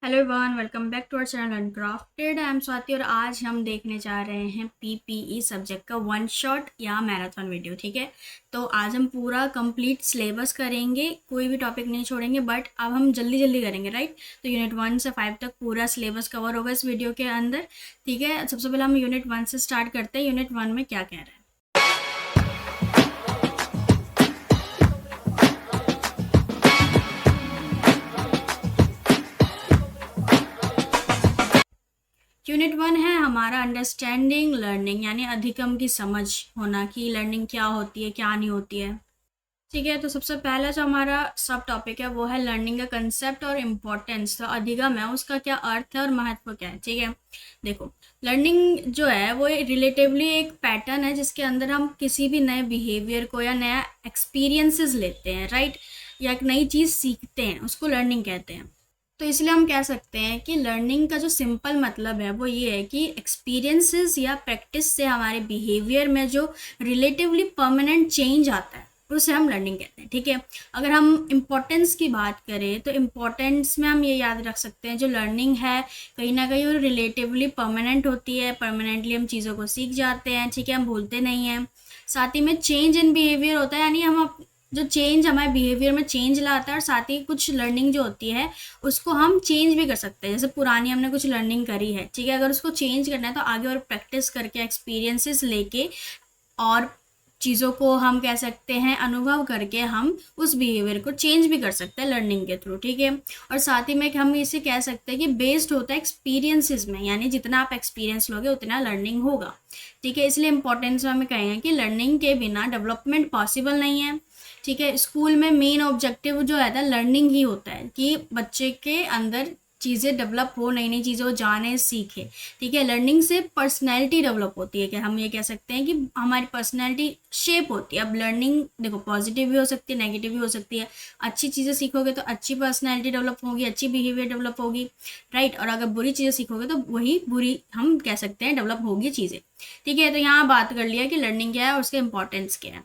Hello everyone, welcome back to our channel Uncrafted. I am Swati और आज हम देखने जा रहे हैं पीपीई सब्जेक्ट का वन शॉट या मैराथन वीडियो। ठीक है, तो आज हम पूरा कंप्लीट सिलेबस करेंगे, कोई भी टॉपिक नहीं छोड़ेंगे। बट अब हम जल्दी जल्दी करेंगे, राइट। तो यूनिट 1 से 5 तक पूरा सिलेबस कवर होगा इस वीडियो के अंदर। ठीक है, सबसे पहले हम यूनिट 1 से स्टार्ट करते हैं। यूनिट 1 में क्या कह रहे हैं। यूनिट 1 है हमारा अंडरस्टैंडिंग लर्निंग, यानी अधिगम की समझ होना कि लर्निंग क्या होती है, क्या नहीं होती है। ठीक है, तो सबसे पहला जो हमारा सब टॉपिक है वो है लर्निंग का कंसेप्ट और इम्पोर्टेंस। तो अधिगम है, उसका क्या अर्थ है और महत्व क्या है। ठीक है, देखो, लर्निंग जो है वो रिलेटिवली एक पैटर्न है जिसके अंदर हम किसी भी नए बिहेवियर को या नया एक्सपीरियंसेस लेते हैं, राइट, या एक नई चीज़ सीखते हैं, उसको लर्निंग कहते हैं। तो इसलिए हम कह सकते हैं कि लर्निंग का जो सिंपल मतलब है वो ये है कि एक्सपीरियंसेस या प्रैक्टिस से हमारे बिहेवियर में जो रिलेटिवली परमानेंट चेंज आता है उसे हम लर्निंग कहते हैं। ठीक है, अगर हम इम्पोर्टेंस की बात करें तो इम्पोर्टेंस में हम ये याद रख सकते हैं, जो लर्निंग है कहीं ना कहीं वो रिलेटिवली परमानेंट होती है। परमानेंटली हम चीज़ों को सीख जाते हैं, ठीक है, हम भूलते नहीं हैं। साथ ही में चेंज इन बिहेवियर होता है, यानी हम जो चेंज हमारे बिहेवियर में चेंज लाता है। और साथ ही कुछ लर्निंग जो होती है उसको हम चेंज भी कर सकते हैं। जैसे पुरानी हमने कुछ लर्निंग करी है, ठीक है, अगर उसको चेंज करना है तो आगे और प्रैक्टिस करके, एक्सपीरियंसेस लेके और चीज़ों को हम कह सकते हैं अनुभव करके हम उस बिहेवियर को चेंज भी कर सकते हैं लर्निंग के थ्रू। ठीक है, और साथ ही में हम इसे कह सकते हैं कि बेस्ड होता है एक्सपीरियंसेस में, यानी जितना आप एक्सपीरियंस लोगे उतना लर्निंग होगा। ठीक है, इसलिए इंपॉर्टेंस में हमें कहेंगे कि लर्निंग के बिना डेवलपमेंट पॉसिबल नहीं है। ठीक है, स्कूल में मेन ऑब्जेक्टिव जो है लर्निंग ही होता है कि बच्चे के अंदर चीज़ें डेवलप हो, नई नई चीज़ें वो जाने सीखे। ठीक है, लर्निंग से पर्सनैलिटी डेवलप होती है, कि हम ये कह सकते हैं कि हमारी पर्सनैलिटी शेप होती है। अब लर्निंग देखो पॉजिटिव भी हो सकती है, नेगेटिव भी हो सकती है। अच्छी चीज़ें सीखोगे तो अच्छी पर्सनैलिटी डेवलप होगी, अच्छी बिहेवियर डेवलप होगी, राइट। और अगर बुरी चीज़ें सीखोगे तो वही बुरी हम कह सकते हैं डेवलप होगी चीज़ें। ठीक है, तो यहाँ बात कर लिया कि लर्निंग क्या है और उसका इंपॉर्टेंस क्या है।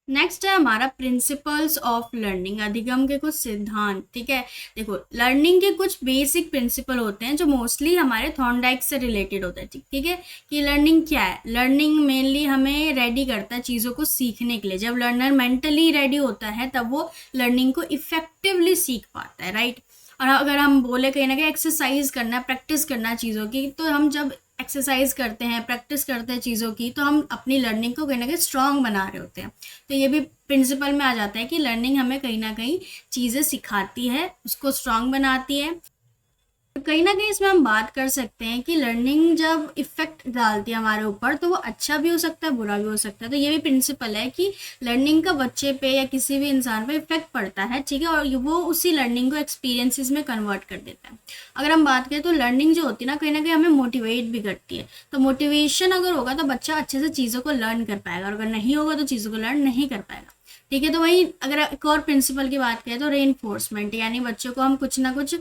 नेक्स्ट है हमारा प्रिंसिपल्स ऑफ लर्निंग, अधिगम के कुछ सिद्धांत। ठीक है, देखो, लर्निंग के कुछ बेसिक प्रिंसिपल होते हैं जो मोस्टली हमारे थॉर्नडाइक से रिलेटेड होते हैं। ठीक है, कि लर्निंग क्या है। लर्निंग मेनली हमें रेडी करता है चीज़ों को सीखने के लिए। जब लर्नर मेंटली रेडी होता है तब वो लर्निंग को इफेक्टिवली सीख पाता है, राइट। और अगर हम बोले कहीं ना कहीं एक्सरसाइज करना, प्रैक्टिस करना चीज़ों की, तो हम जब एक्सरसाइज करते हैं, प्रैक्टिस करते हैं चीज़ों की, तो हम अपनी लर्निंग को कहीं ना कहीं स्ट्रांग बना रहे होते हैं। तो ये भी प्रिंसिपल में आ जाता है कि लर्निंग हमें कहीं ना कहीं चीज़ें सिखाती है, उसको स्ट्रांग बनाती है। तो कहीं ना कहीं इसमें हम बात कर सकते हैं कि लर्निंग जब इफेक्ट डालती है हमारे ऊपर तो वो अच्छा भी हो सकता है, बुरा भी हो सकता है। तो ये भी प्रिंसिपल है कि लर्निंग का बच्चे पे या किसी भी इंसान पे इफेक्ट पड़ता है, ठीक है, और वो उसी लर्निंग को एक्सपीरियंसेस में कन्वर्ट कर देता है। अगर हम बात करें तो लर्निंग जो होती है ना कहीं ना कहीं हमें मोटिवेट भी करती है। तो मोटिवेशन अगर होगा तो बच्चा अच्छे से चीज़ों को लर्न कर पाएगा, और अगर नहीं होगा तो चीज़ों को लर्न नहीं कर पाएगा। ठीक है, तो वही अगर एक और प्रिंसिपल की बात करें तो रेनफोर्समेंट, यानी बच्चों को हम कुछ ना कुछ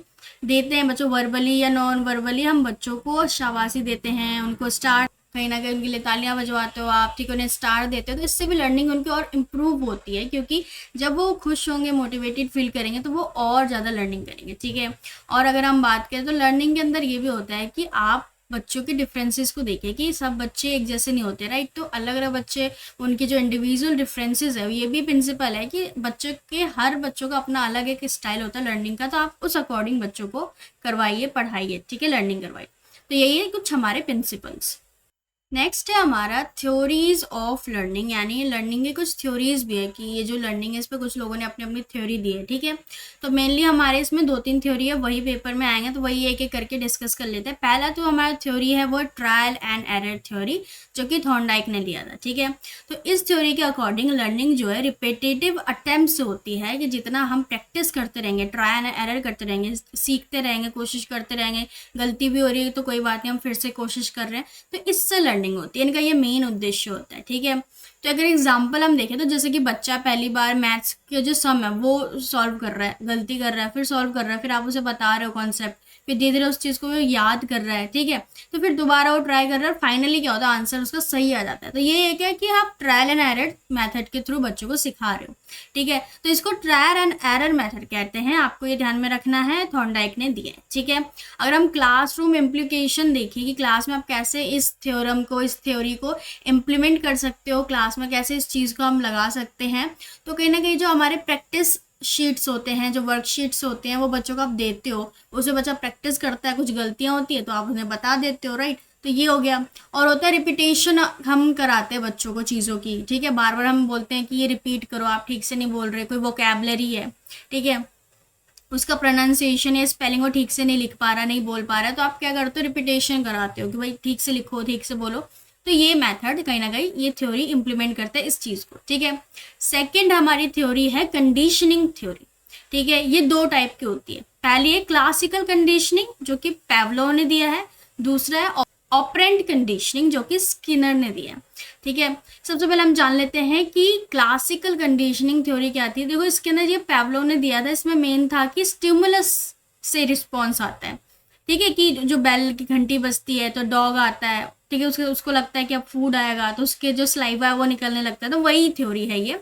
देते हैं, बच्चों वर्बली या नॉन वर्बली हम बच्चों को शाबाशी देते हैं, उनको स्टार, कहीं ना कहीं उनके लिए तालियां बजवाते हो आप, ठीक है, उन्हें स्टार देते हो, तो इससे भी लर्निंग उनकी और इम्प्रूव होती है। क्योंकि जब वो खुश होंगे, मोटिवेटेड फील करेंगे तो वो और ज़्यादा लर्निंग करेंगे। ठीक है, और अगर हम बात करें तो लर्निंग के अंदर ये भी होता है कि आप बच्चों के डिफरेंसेस को देखें कि सब बच्चे एक जैसे नहीं होते, राइट। तो अलग अलग बच्चे, उनके जो इंडिविजुअल डिफरेंसेस है, ये भी प्रिंसिपल है कि बच्चों के, हर बच्चों का अपना अलग एक स्टाइल होता है लर्निंग का। तो आप उस अकॉर्डिंग बच्चों को करवाइए, पढ़ाइए, ठीक है, लर्निंग करवाइए। तो यही है कुछ हमारे प्रिंसिपल्स। नेक्स्ट है हमारा थ्योरीज ऑफ लर्निंग, यानी लर्निंग की कुछ थ्योरीज भी है कि ये जो लर्निंग है इस पर कुछ लोगों ने अपनी अपनी थ्योरी दी है। ठीक है, तो मेनली हमारे इसमें 2-3 थ्योरी है, वही पेपर में आएंगे तो वही एक एक करके डिस्कस कर लेते हैं। पहला तो हमारा थ्योरी है वो ट्रायल एंड एरर थ्योरी, जो कि थॉर्नडाइक ने दिया था। ठीक है, तो इस थ्योरी के अकॉर्डिंग लर्निंग जो है रिपीटेटिव अटेम्प्ट से होती है, कि जितना हम प्रैक्टिस करते रहेंगे, ट्रायल एंड एरर करते रहेंगे, सीखते रहेंगे, कोशिश करते रहेंगे, गलती भी हो रही है तो कोई बात नहीं, हम फिर से कोशिश कर रहे हैं, तो इससे लर्निंग होती है। इनका ये मेन उद्देश्य होता है। ठीक है, तो अगर एग्जाम्पल हम देखें तो जैसे कि बच्चा पहली बार मैथ्स के जो सम है वो सॉल्व कर रहा है, गलती कर रहा है, फिर सॉल्व कर रहा है, फिर आप उसे बता रहे हो कॉन्सेप्ट, फिर धीरे धीरे उस चीज़ को वो याद कर रहा है, ठीक है, तो फिर दोबारा वो ट्राई कर रहा है, फाइनली क्या होता है, आंसर उसका सही आ जाता है। तो ये एक है कि आप ट्रायल एंड एरर मेथड के थ्रू बच्चों को सिखा रहे हो, ठीक है। तो इसको ट्रायल एंड एरर मेथड कहते हैं, आपको ये ध्यान में रखना है, थॉर्नडाइक ने दिया है, ठीक है। अगर हम क्लासरूम इम्प्लीकेशन देखें कि क्लास में आप कैसे इस थ्योरम को, इस थ्योरी को इम्प्लीमेंट कर सकते हो, क्लास में कैसे इस चीज़ को हम लगा सकते हैं, तो कहीं ना कहीं जो हमारे प्रैक्टिस शीट्स होते हैं, जो वर्कशीट्स होते हैं, वो बच्चों को आप देते हो, उसमें बच्चा प्रैक्टिस करता है, कुछ गलतियां होती है तो आप उन्हें बता देते हो, राइट। तो ये हो गया। और होता है रिपीटेशन, हम कराते हैं बच्चों को चीज़ों की, ठीक है, बार बार हम बोलते हैं कि ये रिपीट करो, आप ठीक से नहीं बोल रहे, कोई वोकैबलरी है, ठीक है, उसका प्रोनाउंसिएशन या स्पेलिंग वो ठीक से नहीं लिख पा रहा, नहीं बोल पा रहा है, तो आप क्या करते हो, रिपीटेशन कराते हो कि भाई ठीक से लिखो, ठीक से बोलो। तो ये मेथड कहीं ना कहीं ये थ्योरी इंप्लीमेंट करता है इस चीज़ को, ठीक है। सेकंड हमारी थ्योरी है कंडीशनिंग थ्योरी, ठीक है। ये दो टाइप की होती है, पहली है क्लासिकल कंडीशनिंग जो कि पैवलोव ने दिया है, दूसरा है ऑपरेंट कंडीशनिंग जो कि स्किनर ने दिया है, ठीक है। सबसे पहले हम जान लेते हैं कि क्लासिकल कंडीशनिंग थ्योरी क्या थी। देखो इसके अंदर ये पैवलोव ने दिया था, इसमें मेन था कि स्टिमुलस से रिस्पॉन्स आता है, ठीक है, कि जो बेल की घंटी बजती है तो डॉग आता है, ठीक है, उसको लगता है कि अब फूड आएगा, तो उसके जो स्लाइवा है वो निकलने लगता है। तो वही थ्योरी है ये,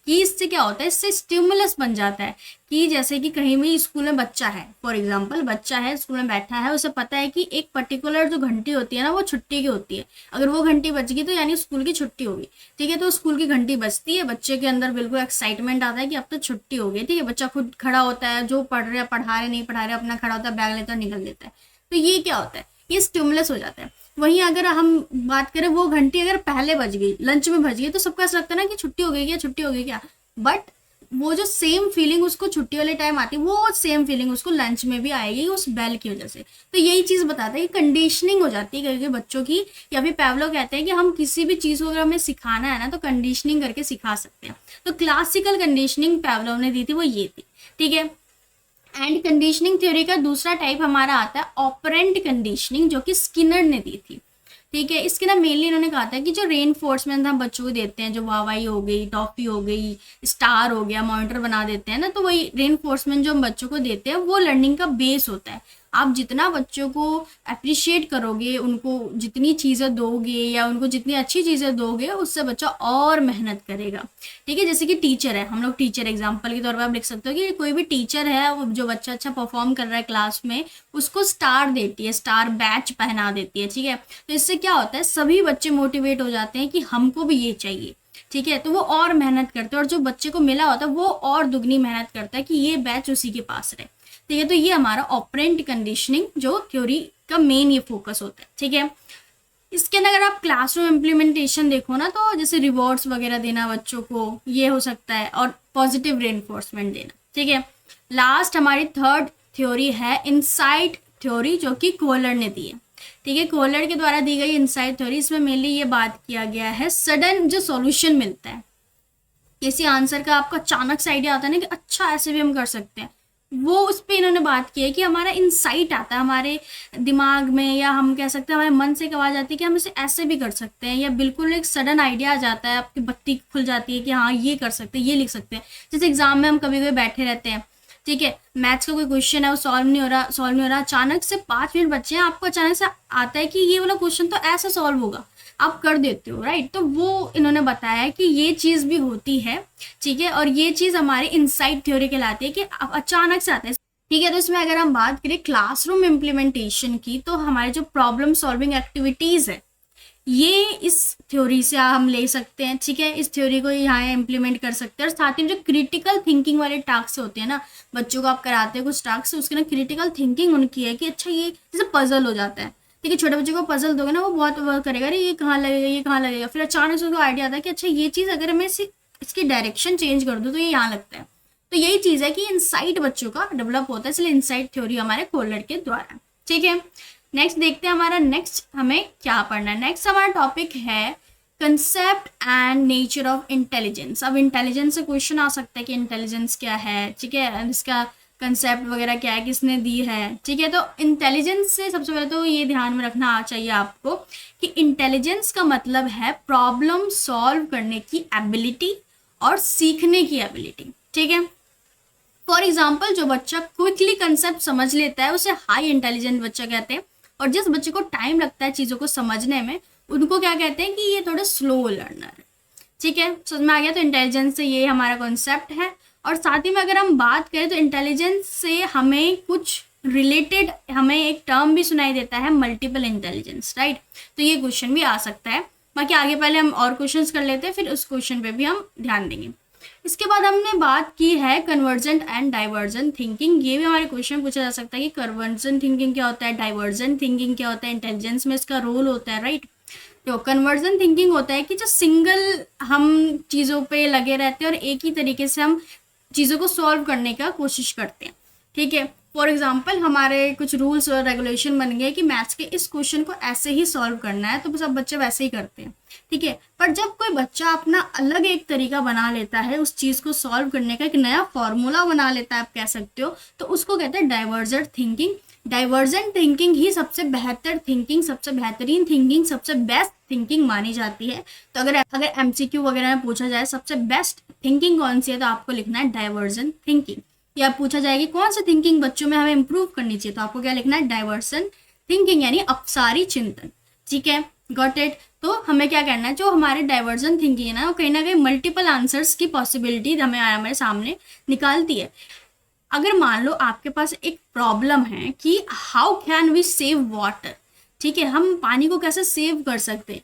कि इससे क्या होता है, इससे स्टिमुलस बन जाता है कि जैसे कि कहीं भी स्कूल में बच्चा है, फॉर एग्जांपल बच्चा है स्कूल में बैठा है, उसे पता है कि एक पर्टिकुलर जो घंटी होती है ना वो छुट्टी की होती है, अगर वो घंटी बज गई तो यानी स्कूल की छुट्टी होगी, ठीक है। तो स्कूल की घंटी बजती है, बच्चे के अंदर बिल्कुल एक्साइटमेंट आता है कि अब तो छुट्टी हो गई, ठीक है, बच्चा खुद खड़ा होता है, जो पढ़ रहे पढ़ा रहे नहीं पढ़ा रहे अपना खड़ा होता है, बैग लेता है, निकल देता है। तो ये क्या होता है, ये स्टिमुलस हो जाता है। वहीं अगर हम बात करें, वो घंटी अगर पहले बज गई, लंच में बज गई, तो सबको ऐसा लगता है ना कि छुट्टी हो गई क्या, छुट्टी हो गई क्या, बट वो जो सेम फीलिंग उसको छुट्टी वाले टाइम आती है, वो सेम फीलिंग उसको लंच में भी आएगी उस बेल की वजह से। तो यही चीज़ बताता है कि कंडीशनिंग हो जाती है कई बच्चों की, या फिर पैवलोव कहते हैं कि हम किसी भी चीज़ को अगर हमें सिखाना है ना तो कंडीशनिंग करके सिखा सकते हैं। तो क्लासिकल कंडीशनिंग पैवलोव ने दी थी, वो ये थी, ठीक है। एंड कंडीशनिंग थ्योरी का दूसरा टाइप हमारा आता है ऑपरेंट कंडीशनिंग जो कि स्किनर ने दी थी, ठीक है। इसके ना मेनली इन्होंने कहा था कि जो रेनफोर्समेंट हम बच्चों को देते हैं, जो वावाई हो गई, टॉफी हो गई, स्टार हो गया, मॉनिटर बना देते हैं ना, तो वही रेनफोर्समेंट जो हम बच्चों को देते हैं वो लर्निंग का बेस होता है। आप जितना बच्चों को अप्रिशिएट करोगे, उनको जितनी चीज़ें दोगे या उनको जितनी अच्छी चीज़ें दोगे, उससे बच्चा और मेहनत करेगा, ठीक है। जैसे कि टीचर है, हम लोग टीचर एग्जाम्पल के तौर पर आप लिख सकते हो कि कोई भी टीचर है, वो जो बच्चा अच्छा परफॉर्म कर रहा है क्लास में, उसको स्टार देती है, स्टार बैच पहना देती है, ठीक है। तो इससे क्या होता है, सभी बच्चे मोटिवेट हो जाते हैं कि हमको भी ये चाहिए, ठीक है। तो वो और मेहनत करते हैं, और जो बच्चे को मिला होता है वो और दुगनी मेहनत करता है कि ये बैच उसी के पास रहे, ठीक है। तो ये हमारा ऑपरेंट कंडीशनिंग जो थ्योरी का मेन ये फोकस होता है, ठीक है। इसके अंदर अगर आप क्लासरूम इम्प्लीमेंटेशन देखो ना, तो जैसे रिवॉर्ड्स वगैरह देना बच्चों को, ये हो सकता है, और पॉजिटिव रेनफोर्समेंट देना, ठीक है। लास्ट हमारी थर्ड थ्योरी है इनसाइट थ्योरी जो कि कोहलर ने दी है, ठीक है। कोहलर के द्वारा दी गई इनसाइट थ्योरी, इसमें मेनली ये बात किया गया है सडन जो सॉल्यूशन मिलता है किसी आंसर का, आपका अचानक से आइडिया आता है ना कि अच्छा ऐसे भी हम कर सकते हैं, वो उस पर इन्होंने बात की है कि हमारा इंसाइट आता है हमारे दिमाग में, या हम कह सकते हैं हमारे मन से एक आवाज़ आती है कि हम इसे ऐसे भी कर सकते हैं, या बिल्कुल एक सडन आइडिया आ जाता है, आपकी बत्ती खुल जाती है कि हाँ ये कर सकते हैं, ये लिख सकते हैं। जैसे एग्जाम में हम कभी कभी बैठे रहते हैं, ठीक है, मैथ्स का कोई क्वेश्चन है, वो सॉल्व नहीं हो रहा, अचानक से 5 मिनट बचे हैं, आपको अचानक से आता है कि ये वाला क्वेश्चन तो ऐसा सॉल्व होगा, आप कर देते हो, राइट। तो वो इन्होंने बताया कि ये चीज़ भी होती है, ठीक है, और ये चीज़ हमारे इनसाइट थ्योरी कहलाती है कि अचानक से आता है, ठीक है। तो इसमें अगर हम बात करें क्लासरूम इम्प्लीमेंटेशन की, तो हमारे जो प्रॉब्लम सॉल्विंग एक्टिविटीज़ है ये इस थ्योरी से हम ले सकते हैं, ठीक है। इस थ्योरी को यहाँ इम्प्लीमेंट कर सकते हैं। और साथ ही जो क्रिटिकल थिंकिंग वाले टास्क होते हैं ना, बच्चों को आप कराते हैं कुछ टास्क, उसके ना क्रिटिकल थिंकिंग उनकी है कि अच्छा ये जैसे पजल हो जाता है, ठीक है, छोटे बच्चे को पजल दोगे ना वो बहुत वर्क करेगा, अरे ये कहाँ लगेगा, ये कहाँ लगेगा, फिर अचानक से उसको आइडिया आता है कि अच्छा ये चीज़ अगर मैं इसकी डायरेक्शन चेंज कर दूँ तो ये यहाँ लगता है। तो यही चीज़ है कि इंसाइट बच्चों का डेवलप होता है, इसलिए इंसाइट थ्योरी हमारे कोहलर के द्वारा, ठीक है। नेक्स्ट देखते हैं हमारा नेक्स्ट हमें क्या पढ़ना है। नेक्स्ट हमारा टॉपिक है concept and nature of intelligence. अब इंटेलिजेंस से क्वेश्चन आ सकता है कि इंटेलिजेंस क्या है, ठीक है, इसका कंसेप्ट वगैरह क्या है, किसने दी है, ठीक है। तो इंटेलिजेंस से सबसे पहले तो ये ध्यान में रखना चाहिए आपको कि इंटेलिजेंस का मतलब है प्रॉब्लम सॉल्व करने की एबिलिटी और सीखने की एबिलिटी, ठीक है। फॉर एग्जाम्पल, जो बच्चा क्विकली कंसेप्ट समझ लेता है उसे हाई इंटेलिजेंट बच्चा कहते हैं, और जिस बच्चे को टाइम लगता है चीज़ों को समझने में उनको क्या कहते हैं कि ये थोड़े स्लो लर्नर है, ठीक है। समझ में आ गया। तो इंटेलिजेंस से ये हमारा कॉन्सेप्ट है। और साथ ही में अगर हम बात करें तो इंटेलिजेंस से हमें कुछ रिलेटेड हमें एक टर्म भी सुनाई देता है, मल्टीपल इंटेलिजेंस, राइट। तो ये क्वेश्चन भी आ सकता है। बाकी आगे पहले हम और क्वेश्चंस कर लेते हैं, फिर उस क्वेश्चन पे भी हम ध्यान देंगे। इसके बाद हमने बात की है कन्वर्जेंट एंड डाइवर्जेंट थिंकिंग। ये भी हमारे क्वेश्चन पूछा जा सकता है कि कन्वर्जेंट थिंकिंग क्या होता है, डाइवर्जेंट थिंकिंग क्या होता है, इंटेलिजेंस में इसका रोल होता है, राइट। तो कन्वर्जन थिंकिंग होता है कि जो सिंगल हम चीज़ों पे लगे रहते हैं और एक ही तरीके से हम चीज़ों को सॉल्व करने का कोशिश करते हैं, ठीक है। फॉर एग्जांपल, हमारे कुछ रूल्स और रेगुलेशन बन गए कि मैथ्स के इस क्वेश्चन को ऐसे ही सॉल्व करना है, तो सब बच्चे वैसे ही करते हैं, ठीक है। पर जब कोई बच्चा अपना अलग एक तरीका बना लेता है उस चीज़ को सॉल्व करने का, एक नया फॉर्मूला बना लेता है, आप कह सकते हो, तो उसको कहते हैं डाइवर्जेंट थिंकिंग। डाइवर्जेंट थिंकिंग ही सबसे बेहतर थिंकिंग, सबसे बेहतरीन थिंकिंग, सबसे बेस्ट थिंकिंग मानी जाती है। तो अगर एमसीक्यू वगैरह में पूछा जाए सबसे बेस्ट थिंकिंग कौन सी है, तो आपको लिखना है डाइवर्जेंट थिंकिंग। या पूछा जाएगी कौन सी थिंकिंग बच्चों में हमें इंप्रूव करनी चाहिए, तो आपको क्या लिखना है, डाइवर्जेंट थिंकिंग, यानी अपसारी चिंतन, ठीक है। Got it. तो हमें क्या करना है, जो हमारे डाइवर्जेंट थिंकिंग है ना, वो कहीं ना कहीं मल्टीपल आंसर्स की पॉसिबिलिटी हमारे सामने निकालती है। अगर मान लो आपके पास एक प्रॉब्लम है कि how can we save water, ठीक है, हम पानी को कैसे सेव कर सकते हैं।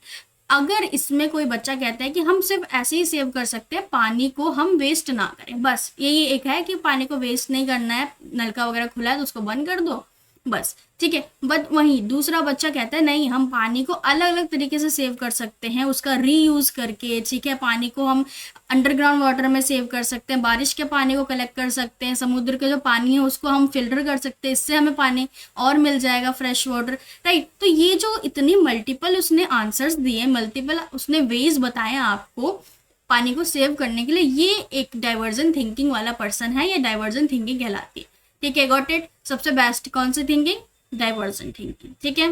अगर इसमें कोई बच्चा कहता है कि हम सिर्फ ऐसे ही सेव कर सकते हैं, पानी को हम वेस्ट ना करें, बस यही एक है कि पानी को वेस्ट नहीं करना है, नलका वगैरह खुला है तो उसको बंद कर दो, बस, ठीक है। बट वहीं दूसरा बच्चा कहता है नहीं, हम पानी को अलग अलग तरीके से सेव कर सकते हैं, उसका रीयूज करके, ठीक है। पानी को हम अंडरग्राउंड वाटर में सेव कर सकते हैं, बारिश के पानी को कलेक्ट कर सकते हैं, समुद्र के जो पानी है उसको हम फिल्टर कर सकते हैं, इससे हमें पानी और मिल जाएगा, फ्रेश वाटर, राइट। तो ये जो इतनी मल्टीपल उसने आंसर्स दिए, मल्टीपल उसने वेज बताए आपको पानी को सेव करने के लिए, ये एक डाइवर्जेंट थिंकिंग वाला पर्सन है, ये डाइवर्जेंट थिंकिंग कहलाती है, ठीक है। Got it. सबसे बेस्ट कौन सी थिंकिंग, डाइवर्जेंट थिंकिंग, ठीक है।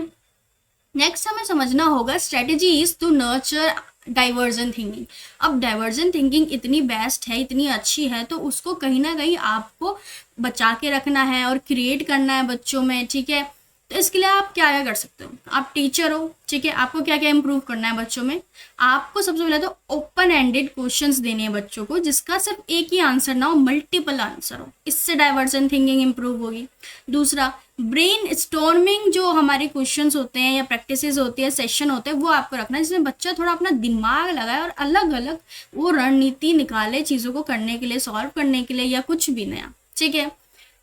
नेक्स्ट हमें समझना होगा strategies to nurture divergent thinking. अब डाइवर्जेंट थिंकिंग इतनी बेस्ट है, इतनी अच्छी है, तो उसको कहीं ना कहीं आपको बचा के रखना है और क्रिएट करना है बच्चों में, ठीक है। तो इसके लिए आप क्या क्या कर सकते हो, आप टीचर हो, ठीक है, आपको क्या क्या इंप्रूव करना है बच्चों में। आपको सबसे पहले तो ओपन एंडेड क्वेश्चंस देने हैं बच्चों को, जिसका सिर्फ एक ही आंसर ना हो, मल्टीपल आंसर हो, इससे डाइवर्जेंट थिंकिंग इंप्रूव होगी। दूसरा, ब्रेन स्टॉर्मिंग जो हमारे क्वेश्चंस होते हैं या प्रैक्टिसेस होती है, सेशन होते हैं, वो आपको रखना है, जिसमें बच्चा थोड़ा अपना दिमाग लगाए और अलग अलग वो रणनीति निकाले चीज़ों को करने के लिए, सॉल्व करने के लिए, या कुछ भी नया, ठीक है।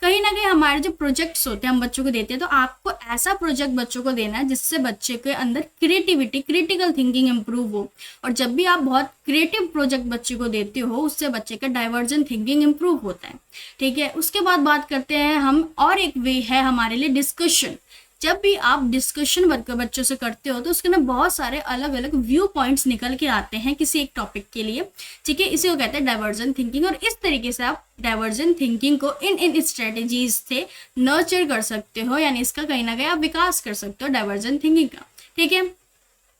कहीं ना कहीं हमारे जो प्रोजेक्ट्स होते हैं हम बच्चों को देते हैं, तो आपको ऐसा प्रोजेक्ट बच्चों को देना है जिससे बच्चे के अंदर क्रिएटिविटी, क्रिटिकल थिंकिंग इंप्रूव हो। और जब भी आप बहुत क्रिएटिव प्रोजेक्ट बच्चे को देते हो, उससे बच्चे का डाइवर्जेंट थिंकिंग इंप्रूव होता है, ठीक है। उसके बाद बात करते हैं हम, और एक वे है हमारे लिए डिस्कशन। जब भी आप डिस्कशन बच्चों से करते हो तो उसके अंदर बहुत सारे अलग अलग व्यू पॉइंट्स निकल के आते हैं किसी एक टॉपिक के लिए, ठीक है। इसी को कहते हैं डाइवर्जेंट थिंकिंग। और इस तरीके से आप डाइवर्जेंट थिंकिंग को इन स्ट्रेटेजीज से नर्चर कर सकते हो, यानी इसका कहीं ना कहीं आप विकास कर सकते हो डाइवर्जेंट थिंकिंग का, ठीक है।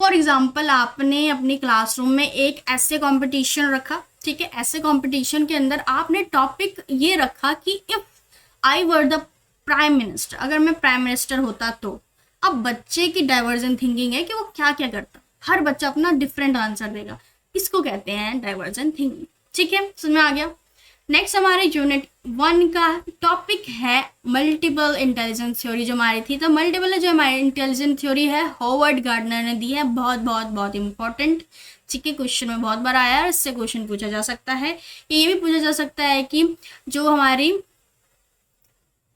फॉर एग्जाम्पल, आपने अपनी क्लासरूम में एक ऐसे कॉम्पिटिशन रखा, ठीक है। ऐसे कॉम्पिटिशन के अंदर आपने टॉपिक ये रखा कि if I were the prime minister, अगर मैं प्राइम मिनिस्टर होता तो। अब बच्चे की डाइवर्जेंट थिंकिंग है कि वो क्या क्या करता, हर बच्चा अपना डिफरेंट आंसर देगा, इसको कहते हैं डाइवर्जेंट थिंकिंग, ठीक है। समझ में आ गया। नेक्स्ट हमारे यूनिट 1 का टॉपिक है मल्टीपल इंटेलिजेंस थ्योरी जो हमारी थी। तो मल्टीपल जो हमारी इंटेलिजेंस थ्योरी है, हॉवर्ड गार्डनर ने दी है, बहुत बहुत बहुत इंपॉर्टेंट, ठीक है। क्वेश्चन में बहुत बार आया है, इससे क्वेश्चन पूछा जा सकता है। ये भी पूछा जा सकता है कि जो हमारी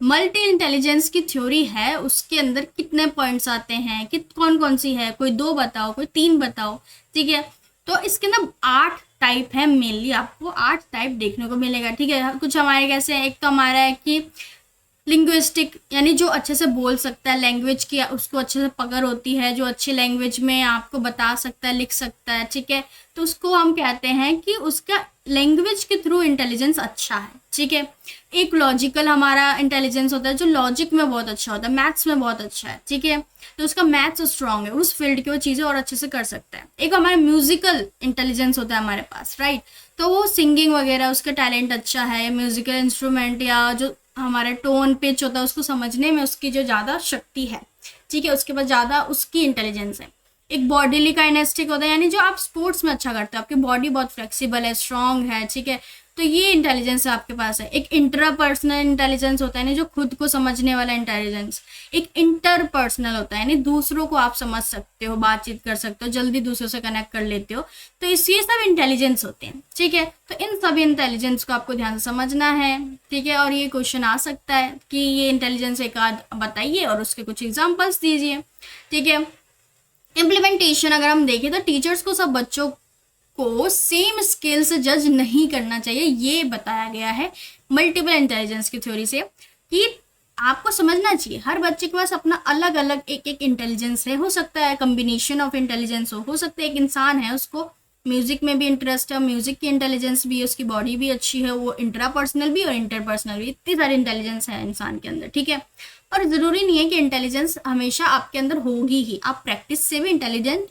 मल्टी इंटेलिजेंस की थ्योरी है उसके अंदर कितने पॉइंट्स आते हैं, कि कौन कौन सी है, कोई 2 बताओ, कोई 3 बताओ, ठीक है। तो इसके अंदर 8 टाइप है, मेनली आपको 8 टाइप देखने को मिलेगा, ठीक है। कुछ हमारे कैसे हैं, एक तो हमारा है कि लिंग्विस्टिक, यानी जो अच्छे से बोल सकता है, लैंग्वेज की उसको अच्छे से पकड़ होती है, जो अच्छी लैंग्वेज में आपको बता सकता है, लिख सकता है, ठीक है। तो उसको हम कहते हैं कि उसका लैंग्वेज के थ्रू इंटेलिजेंस अच्छा है, ठीक है। एक लॉजिकल हमारा इंटेलिजेंस होता है जो लॉजिक में बहुत अच्छा होता है, मैथ्स में बहुत अच्छा है, ठीक है, तो उसका मैथ्स स्ट्रांग है, उस फील्ड की वो चीज़ें और अच्छे से कर सकता है। एक हमारा म्यूजिकल इंटेलिजेंस होता है हमारे पास, राइट, तो वो सिंगिंग वगैरह उसका टैलेंट अच्छा है, म्यूजिकल इंस्ट्रूमेंट या जो हमारा टोन पिच होता है उसको समझने में उसकी जो ज़्यादा शक्ति है, ठीक है, उसके पास ज़्यादा उसकी इंटेलिजेंस है। एक बॉडीली काइनेस्टिक होता है, यानी जो आप स्पोर्ट्स में अच्छा करते हो, आपकी बॉडी बहुत फ्लेक्सिबल है, स्ट्रांग है, ठीक है, तो ये इंटेलिजेंस आपके पास है। एक इंट्रापर्सनल इंटेलिजेंस होता है, यानी जो खुद को समझने वाला इंटेलिजेंस। एक इंटरपर्सनल होता है, यानी दूसरों को आप समझ सकते हो, बातचीत कर सकते हो, जल्दी दूसरों से कनेक्ट कर लेते हो, तो ये सब इंटेलिजेंस होते हैं, ठीक है। तो इन सभी इंटेलिजेंस को आपको ध्यान से समझना है, ठीक है, और ये क्वेश्चन आ सकता है कि ये इंटेलिजेंस एक आध बताइए और उसके कुछ एग्जाम्पल्स दीजिए, ठीक है। इम्प्लीमेंटेशन अगर हम देखें तो टीचर्स को सब बच्चों को सेम स्केल से जज नहीं करना चाहिए, ये बताया गया है मल्टीपल इंटेलिजेंस की थ्योरी से, कि आपको समझना चाहिए हर बच्चे के पास अपना अलग अलग एक एक इंटेलिजेंस है, हो सकता है कम्बिनेशन ऑफ इंटेलिजेंस हो सकता है एक इंसान है उसको म्यूजिक में भी इंटरेस्ट है, म्यूजिक की इंटेलिजेंस भी है, उसकी बॉडी भी अच्छी है, वो इंट्रापर्सनल भी और इंटरपर्सनल भी, इतनी सारी इंटेलिजेंस है इंसान के अंदर, ठीक है। और ज़रूरी नहीं है कि इंटेलिजेंस हमेशा आपके अंदर होगी ही, आप प्रैक्टिस से भी इंटेलिजेंट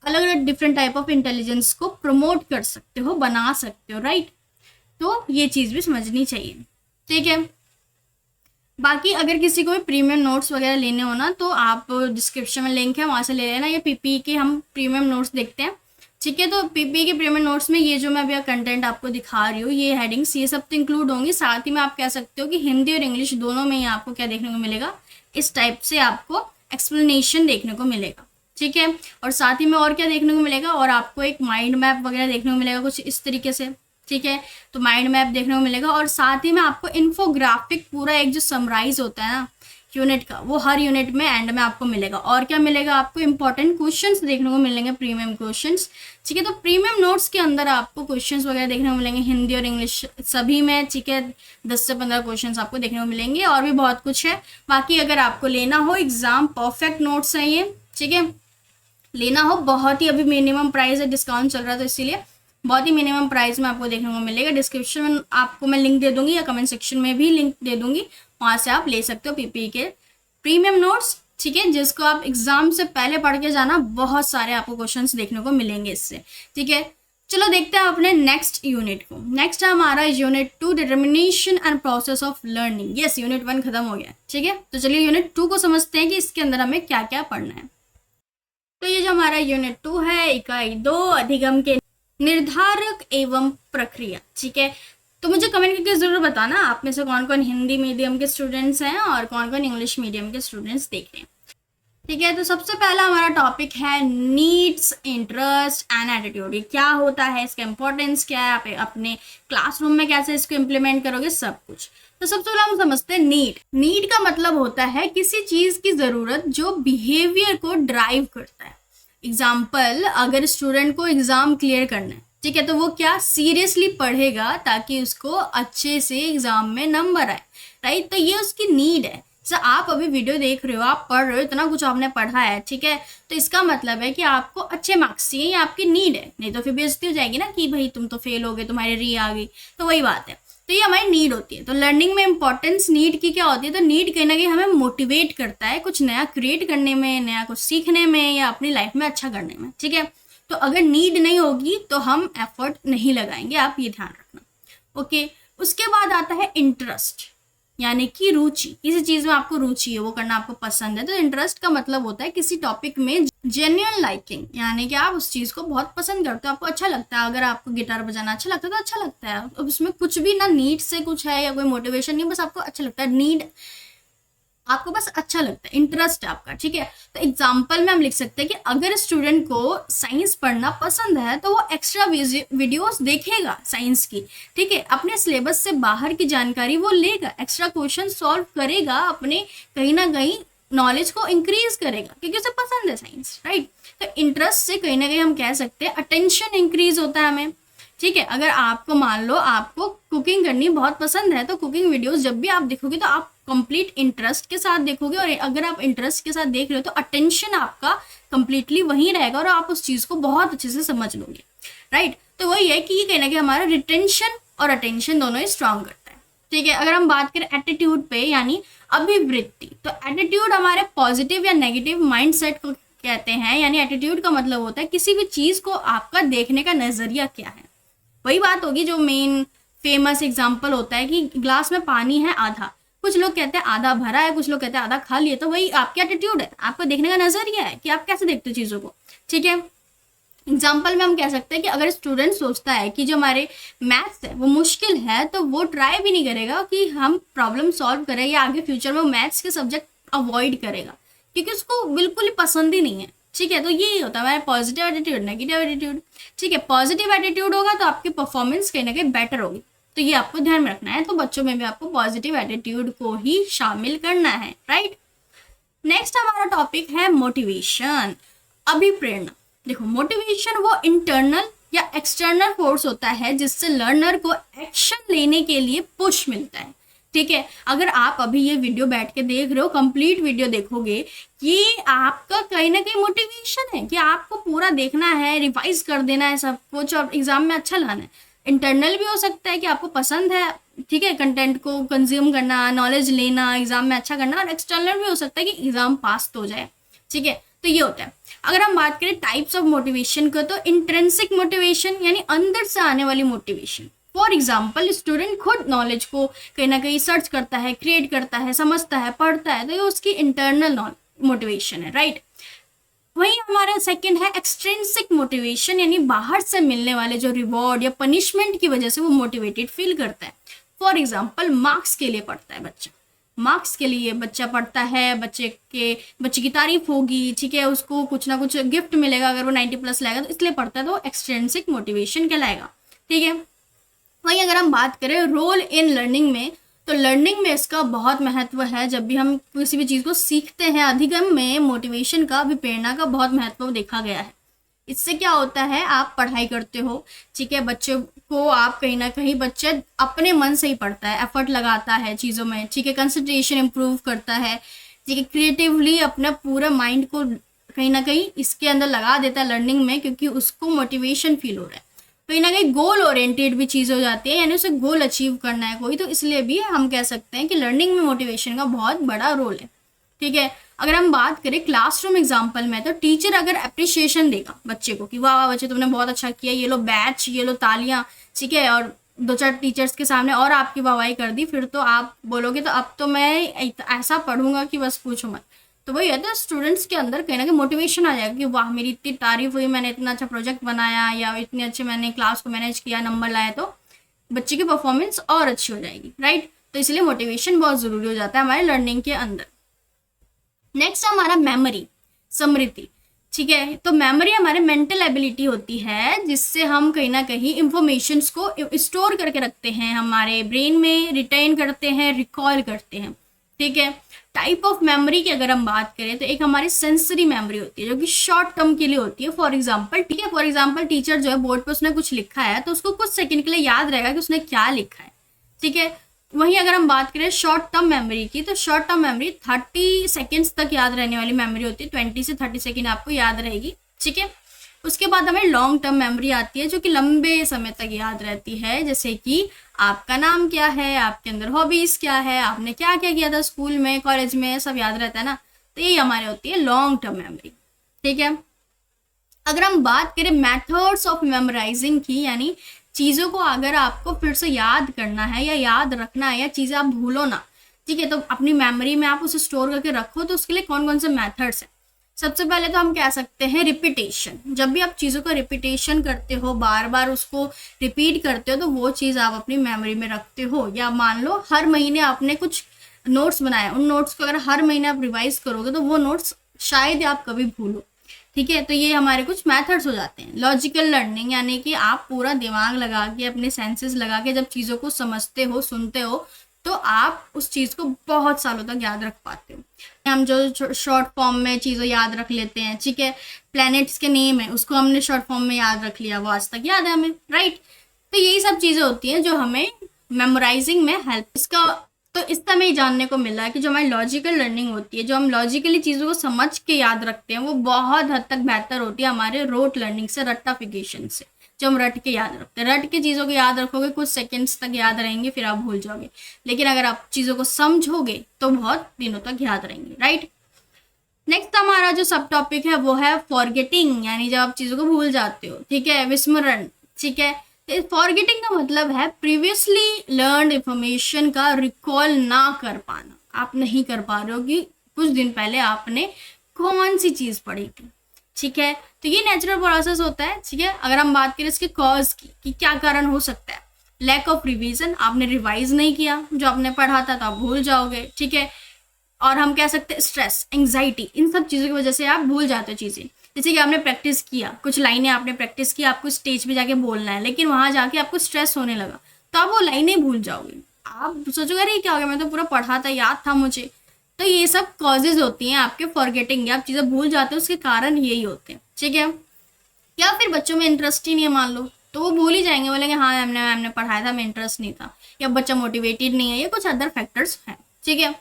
अलग अलग डिफरेंट टाइप ऑफ इंटेलिजेंस को प्रमोट कर सकते हो, बना सकते हो, राइट, तो ये चीज़ भी समझनी चाहिए, ठीक है। बाकी अगर किसी को भी प्रीमियम नोट्स वगैरह लेने हो ना, तो आप डिस्क्रिप्शन में लिंक है, वहाँ से ले लेना। ये पीपी के हम प्रीमियम नोट्स देखते हैं, ठीक है, तो पीपी के प्रीमियम नोट्स में ये जो मैं अभी कंटेंट आपको दिखा रही हूँ, ये हेडिंग्स ये सब तो इंक्लूड होंगी, साथ ही में आप कह सकते हो कि हिंदी और इंग्लिश दोनों में ही आपको क्या देखने को मिलेगा, इस टाइप से आपको एक्सप्लेनेशन देखने को मिलेगा, ठीक है। और साथ ही में और क्या देखने को मिलेगा, और आपको एक माइंड मैप वगैरह देखने को मिलेगा कुछ इस तरीके से, ठीक है, तो माइंड मैप देखने को मिलेगा। और साथ ही में आपको इन्फोग्राफिक पूरा एक जो समराइज होता है ना यूनिट का, वो हर यूनिट में एंड में आपको मिलेगा। और क्या मिलेगा, आपको इंपॉर्टेंट क्वेश्चंस देखने को मिलेंगे, प्रीमियम क्वेश्चंस, ठीक है। तो प्रीमियम नोट्स के अंदर आपको क्वेश्चंस वगैरह देखने को मिलेंगे हिंदी और इंग्लिश सभी में, ठीक है, 10 से 15 क्वेश्चंस आपको देखने को मिलेंगे, और भी बहुत कुछ है। बाकी अगर आपको लेना हो एग्जाम परफेक्ट नोट्स हैं ये, ठीक है, लेना हो, बहुत ही अभी मिनिमम प्राइस है, डिस्काउंट चल रहा था इसीलिए बहुत ही मिनिमम प्राइस में आपको देखने को मिलेगा। डिस्क्रिप्शन में आपको मैं लिंक दे दूंगी या कमेंट सेक्शन में भी लिंक दे दूंगी, वहाँ से आप ले सकते हो पीपी के प्रीमियम नोट्स, ठीक है, जिसको आप एग्जाम से पहले पढ़ के जाना, बहुत सारे आपको क्वेश्चंस देखने को मिलेंगे इससे, ठीक है। चलो देखते हैं अपने नेक्स्ट यूनिट को। नेक्स्ट है हमारा unit 2, determination and process of learning. Yes, unit 1 खत्म हो गया, ठीक है, तो चलिए यूनिट 2 को समझते हैं कि इसके अंदर हमें क्या क्या पढ़ना है। तो ये जो हमारा यूनिट 2 है, इकाई 2, अधिगम के निर्धारक एवं प्रक्रिया, ठीक है। तो मुझे कमेंट करके जरूर बताना आप में से कौन कौन हिंदी मीडियम के स्टूडेंट्स हैं और कौन कौन इंग्लिश मीडियम के स्टूडेंट्स देख रहे हैं, ठीक है। तो सबसे पहला हमारा टॉपिक है नीड्स, इंटरेस्ट एंड एटीट्यूड। ये क्या होता है, इसका इंपॉर्टेंस क्या है, आप अपने क्लासरूम में कैसे इसको इम्प्लीमेंट करोगे, सब कुछ। तो सबसे पहले हम समझते हैं नीड। नीड का मतलब होता है किसी चीज की जरूरत जो बिहेवियर को ड्राइव करता है। एग्जाम्पल, अगर स्टूडेंट को एग्जाम क्लियर करना है, ठीक है, तो वो क्या सीरियसली पढ़ेगा ताकि उसको अच्छे से एग्जाम में नंबर आए, राइट, तो ये उसकी नीड है। जैसे आप अभी वीडियो देख रहे हो, आप पढ़ रहे हो, इतना कुछ आपने पढ़ा है, ठीक है, तो इसका मतलब है कि आपको अच्छे मार्क्स चाहिए, ये आपकी नीड है, नहीं तो फिर बेइज्जती हो जाएगी ना कि भाई तुम तो फेल हो गए, तुम्हारी री आ गई, तो वही बात है। तो ये हमारी नीड होती है। तो लर्निंग में इंपॉर्टेंस नीड की क्या होती है, तो नीड कहीं ना कहीं हमें मोटिवेट करता है कुछ नया क्रिएट करने में, नया कुछ सीखने में या अपनी लाइफ में अच्छा करने में, ठीक है। तो अगर नीड नहीं होगी तो हम एफर्ट नहीं लगाएंगे, आप ये ध्यान रखना, ओके। उसके बाद आता है इंटरेस्ट, यानी कि रुचि। किसी चीज में आपको रुचि है, वो करना आपको पसंद है। तो इंटरेस्ट का मतलब होता है किसी टॉपिक में जेन्युइन लाइकिंग, यानी कि आप उस चीज को बहुत पसंद करते हो, आपको अच्छा लगता है। अगर आपको गिटार बजाना अच्छा लगता है तो अच्छा लगता है, अब उसमें कुछ भी ना नीड से कुछ है या कोई मोटिवेशन नहीं, बस आपको अच्छा लगता है, नीड आपको बस अच्छा लगता है, इंटरेस्ट है आपका, ठीक है। तो एग्जाम्पल में हम लिख सकते हैं कि अगर स्टूडेंट को साइंस पढ़ना पसंद है तो वो एक्स्ट्रा वीडियोस देखेगा साइंस की, ठीक है, अपने सिलेबस से बाहर की जानकारी वो लेगा, एक्स्ट्रा क्वेश्चन सॉल्व करेगा, अपने कहीं ना कहीं नॉलेज को इंक्रीज करेगा क्योंकि उसे पसंद है साइंस, राइट। तो इंटरेस्ट से कहीं ना कहीं हम कह सकते हैं अटेंशन इंक्रीज होता है हमें, ठीक है। अगर आपको मान लो आपको कुकिंग करनी बहुत पसंद है तो कुकिंग वीडियोस जब भी आप देखोगे तो आप कंप्लीट इंटरेस्ट के साथ देखोगे, और अगर आप इंटरेस्ट के साथ देख रहे हो तो अटेंशन आपका कंप्लीटली वहीं रहेगा और आप उस चीज़ को बहुत अच्छे से समझ लोगे, राइट। तो वही है कि ये कहना कि हमारा रिटेंशन और अटेंशन दोनों ही स्ट्रांग करता है। ठीक है, अगर हम बात करें एटीट्यूड पे यानी अभिवृत्ति, तो एटीट्यूड हमारे पॉजिटिव या नेगेटिव माइंडसेट को कहते हैं। यानी एटीट्यूड का मतलब होता है किसी भी चीज़ को आपका देखने का नज़रिया क्या है। वही बात होगी जो मेन फेमस एग्जाम्पल होता है कि ग्लास में पानी है आधा, कुछ लोग कहते हैं आधा भरा है, कुछ लोग कहते हैं आधा खाली है। तो वही आपकी एटीट्यूड है, आपको देखने का नजरिया है कि आप कैसे देखते हो चीज़ों को। ठीक है, एग्जाम्पल में हम कह सकते हैं कि अगर स्टूडेंट सोचता है कि जो हमारे मैथ्स है वो मुश्किल है, तो वो ट्राई भी नहीं करेगा कि हम प्रॉब्लम सॉल्व करें या आगे फ्यूचर में मैथ्स के सब्जेक्ट अवॉइड करेगा, क्योंकि उसको बिल्कुल ही पसंद ही नहीं है। ठीक है, तो यही होता है हमारा पॉजिटिव एटीट्यूड, नेगेटिव एटीट्यूड। ठीक है, पॉजिटिव एटीट्यूड होगा तो आपकी परफॉर्मेंस कहीं ना कहीं बेटर होगी, तो ये आपको ध्यान में रखना है। तो बच्चों में भी आपको पॉजिटिव एटीट्यूड को ही शामिल करना है, राइट। नेक्स्ट हमारा टॉपिक है मोटिवेशन, अभिप्रेरणा। देखो, मोटिवेशन वो इंटरनल या एक्सटर्नल फोर्स होता है जिससे लर्नर को एक्शन लेने के लिए पुश मिलता है। ठीक है, अगर आप अभी ये वीडियो बैठ के देख रहे हो, कंप्लीट वीडियो देखोगे, ये आपका कहीं ना कहीं मोटिवेशन है कि आपको पूरा देखना है, रिवाइज कर देना है सब कुछ और एग्जाम में अच्छा लाना है। इंटरनल भी हो सकता है कि आपको पसंद है, ठीक है, कंटेंट को कंज्यूम करना, नॉलेज लेना, एग्जाम में अच्छा करना, और एक्सटर्नल भी हो सकता है कि एग्जाम पास तो हो जाए। ठीक है, तो ये होता है। अगर हम बात करें टाइप्स ऑफ मोटिवेशन को, तो इंट्रिंसिक मोटिवेशन यानी अंदर से आने वाली मोटिवेशन। फॉर एग्जाम्पल, स्टूडेंट खुद नॉलेज को कहीं ना कहीं सर्च करता है, क्रिएट करता है, समझता है, पढ़ता है, तो ये उसकी इंटरनल मोटिवेशन है, राइट। वही हमारा सेकंड है एक्सट्रिंसिक मोटिवेशन, यानी बाहर से मिलने वाले जो रिवॉर्ड या पनिशमेंट की वजह से वो मोटिवेटेड फील करता है। फॉर एग्जाम्पल, मार्क्स के लिए पढ़ता है बच्चा, मार्क्स के लिए बच्चा पढ़ता है, बच्चे की तारीफ होगी, ठीक है, उसको कुछ ना कुछ गिफ्ट मिलेगा अगर वो 90+ लाएगा, तो इसलिए पढ़ता है, तो एक्सट्रिंसिक मोटिवेशन कहलाएगा। ठीक है, वही अगर हम बात करें रोल इन लर्निंग में, तो लर्निंग में इसका बहुत महत्व है। जब भी हम किसी भी चीज़ को सीखते हैं, अधिगम में मोटिवेशन का, अभिप्रेरणा का बहुत महत्व देखा गया है। इससे क्या होता है, आप पढ़ाई करते हो, ठीक है, बच्चे को आप कहीं ना कहीं, बच्चे अपने मन से ही पढ़ता है, एफर्ट लगाता है चीज़ों में, ठीक है, कंसंट्रेशन इम्प्रूव करता है, ठीक है, क्रिएटिवली अपना पूरा माइंड को कहीं ना कहीं इसके अंदर लगा देता है लर्निंग में, क्योंकि उसको मोटिवेशन फील हो रहा है। कहीं ना कहीं गोल ओरिएंटेड भी चीज़ हो जाती है, यानी उसे गोल अचीव करना है कोई, तो इसलिए भी हम कह सकते हैं कि लर्निंग में मोटिवेशन का बहुत बड़ा रोल है। ठीक है, अगर हम बात करें क्लासरूम एग्जाम्पल में, तो टीचर अगर अप्रिशिएशन देगा बच्चे को कि वाह वाह बच्चे तुमने बहुत अच्छा किया, ये लो बैच, ये लो तालियां, ठीक है, और 2-4 टीचर्स के सामने और आपकी वाहवाही कर दी, फिर तो आप बोलोगे तो अब तो मैं ऐसा पढ़ूंगा कि बस पूछो मत। तो वही है, तो स्टूडेंट्स के अंदर कहीं ना कहीं मोटिवेशन आ जाएगा कि वाह मेरी इतनी तारीफ हुई, मैंने इतना अच्छा प्रोजेक्ट बनाया, या इतने अच्छे मैंने क्लास को मैनेज किया, नंबर लाया, तो बच्चे की परफॉर्मेंस और अच्छी हो जाएगी, राइट। तो इसलिए मोटिवेशन बहुत ज़रूरी हो जाता है हमारे लर्निंग के अंदर। नेक्स्ट हमारा मेमोरी, स्मृति। ठीक है, तो मेमोरी हमारे मेंटल एबिलिटी होती है जिससे हम कहीं ना कहीं इंफॉर्मेशंस को स्टोर करके रखते हैं, हमारे ब्रेन में रिटेन करते हैं, रिकॉल करते हैं। ठीक है, टाइप ऑफ मेमोरी की अगर हम बात करें, तो एक हमारी सेंसरी मेमोरी होती है जो कि शॉर्ट टर्म के लिए होती है। फॉर एग्जाम्पल, ठीक है, फॉर एग्जाम्पल टीचर जो है बोर्ड पर उसने कुछ लिखा है, तो उसको कुछ सेकंड के लिए याद रहेगा कि उसने क्या लिखा है। ठीक है, वहीं अगर हम बात करें शॉर्ट टर्म मेमोरी की, तो शॉर्ट टर्म मेमोरी 30 सेकेंड्स तक याद रहने वाली मेमोरी होती है, 20 से 30 सेकेंड आपको याद रहेगी। ठीक है, उसके बाद हमें लॉन्ग टर्म मेमोरी आती है जो कि लंबे समय तक याद रहती है, जैसे कि आपका नाम क्या है, आपके अंदर हॉबीज क्या है, आपने क्या क्या किया था स्कूल में, कॉलेज में, सब याद रहता है ना। तो ये हमारी होती है लॉन्ग टर्म मेमोरी। ठीक है, अगर हम बात करें मेथड्स ऑफ मेमोराइजिंग की, यानी चीज़ों को अगर आपको फिर से याद करना है या याद रखना है, या चीज़ें आप भूलो ना, ठीक है, तो अपनी मेमोरी में आप उसे स्टोर करके रखो, तो उसके लिए कौन कौन से मेथड्स हैं। सबसे पहले तो हम कह सकते हैं रिपीटेशन। जब भी आप चीज़ों का रिपीटेशन करते हो, बार बार उसको रिपीट करते हो, तो वो चीज़ आप अपनी मेमोरी में रखते हो। या मान लो हर महीने आपने कुछ नोट्स बनाए, उन नोट्स को अगर हर महीने आप रिवाइज करोगे तो वो नोट्स शायद आप कभी भूलो। ठीक है, तो ये हमारे कुछ मेथड्स हो जाते हैं। लॉजिकल लर्निंग, यानी कि आप पूरा दिमाग लगा के, अपने सेंसेस लगा के जब चीज़ों को समझते हो, सुनते हो, तो आप उस चीज़ को बहुत सालों तक याद रख पाते हो। हम जो शॉर्ट फॉर्म में चीज़ें याद रख लेते हैं, ठीक है, प्लैनेट्स के नेम है, उसको हमने शॉर्ट फॉर्म में याद रख लिया, वो आज तक याद है हमें, राइट। तो यही सब चीज़ें होती हैं जो हमें मेमोराइजिंग में हेल्प। इसका तो इससे हमें जानने को मिला है कि जो हमारी लॉजिकल लर्निंग होती है, जो हम लॉजिकली चीज़ों को समझ के याद रखते हैं, वो बहुत हद तक बेहतर होती है हमारे रोट लर्निंग से, रट्टाफिकेशन से। जो हम रट के याद रखते हैं। रट के चीज़ों को याद रखोगे, कुछ सेकंड्स तक याद रहेंगे, फिर आप भूल जाओगे। लेकिन अगर आप चीज़ों को समझोगे तो बहुत दिनों तक याद रहेंगे, राइट। नेक्स्ट हमारा जो सब टॉपिक है वो है फॉरगेटिंग, यानी जब आप चीज़ों को भूल जाते हो, ठीक है, विस्मरण, ठीक है। फॉरगेटिंग का मतलब है प्रीवियसली लर्न इंफॉर्मेशन का रिकॉल ना कर पाना। आप नहीं कर पा रहे हो कि कुछ दिन पहले आपने कौन सी चीज़ पढ़ी थी, ठीक है। तो ये नेचुरल प्रोसेस होता है, ठीक है। अगर हम बात करें इसके कॉज की कि क्या कारण हो सकता है, लैक ऑफ रिवीजन, आपने रिवाइज नहीं किया, जो आपने पढ़ा था तो आप भूल जाओगे, ठीक है। और हम कह सकते हैं स्ट्रेस, एंग्जाइटी, इन सब चीज़ों की वजह से आप भूल जाते हो चीज़ें। जैसे कि आपने प्रैक्टिस किया, कुछ लाइनें आपने प्रैक्टिस की, आपको स्टेज पे जाके बोलना है, लेकिन वहाँ जाके आपको स्ट्रेस होने लगा तो आप वो लाइनें भूल जाओगे। आप सोचोगे अरे क्या हो गया, मैं तो पूरा पढ़ा था, याद था मुझे। तो ये सब कॉजेज होती हैं आपके फॉरगेटिंग, आप चीज़ें भूल जाते हो, उसके कारण यही होते हैं, ठीक है। या फिर बच्चों में इंटरेस्ट ही नहीं है मान लो, तो वो भूल ही जाएंगे, बोलेंगे हाँ मैम ने पढ़ाया था, मैं इंटरेस्ट नहीं था, या बच्चा मोटिवेटेड नहीं है, या कुछ अदर फैक्टर्स हैं, ठीक है।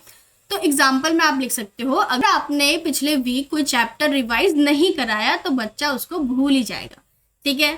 तो एग्जाम्पल में आप लिख सकते हो, अगर आपने पिछले वीक कोई चैप्टर रिवाइज नहीं कराया तो बच्चा उसको भूल ही जाएगा, ठीक है।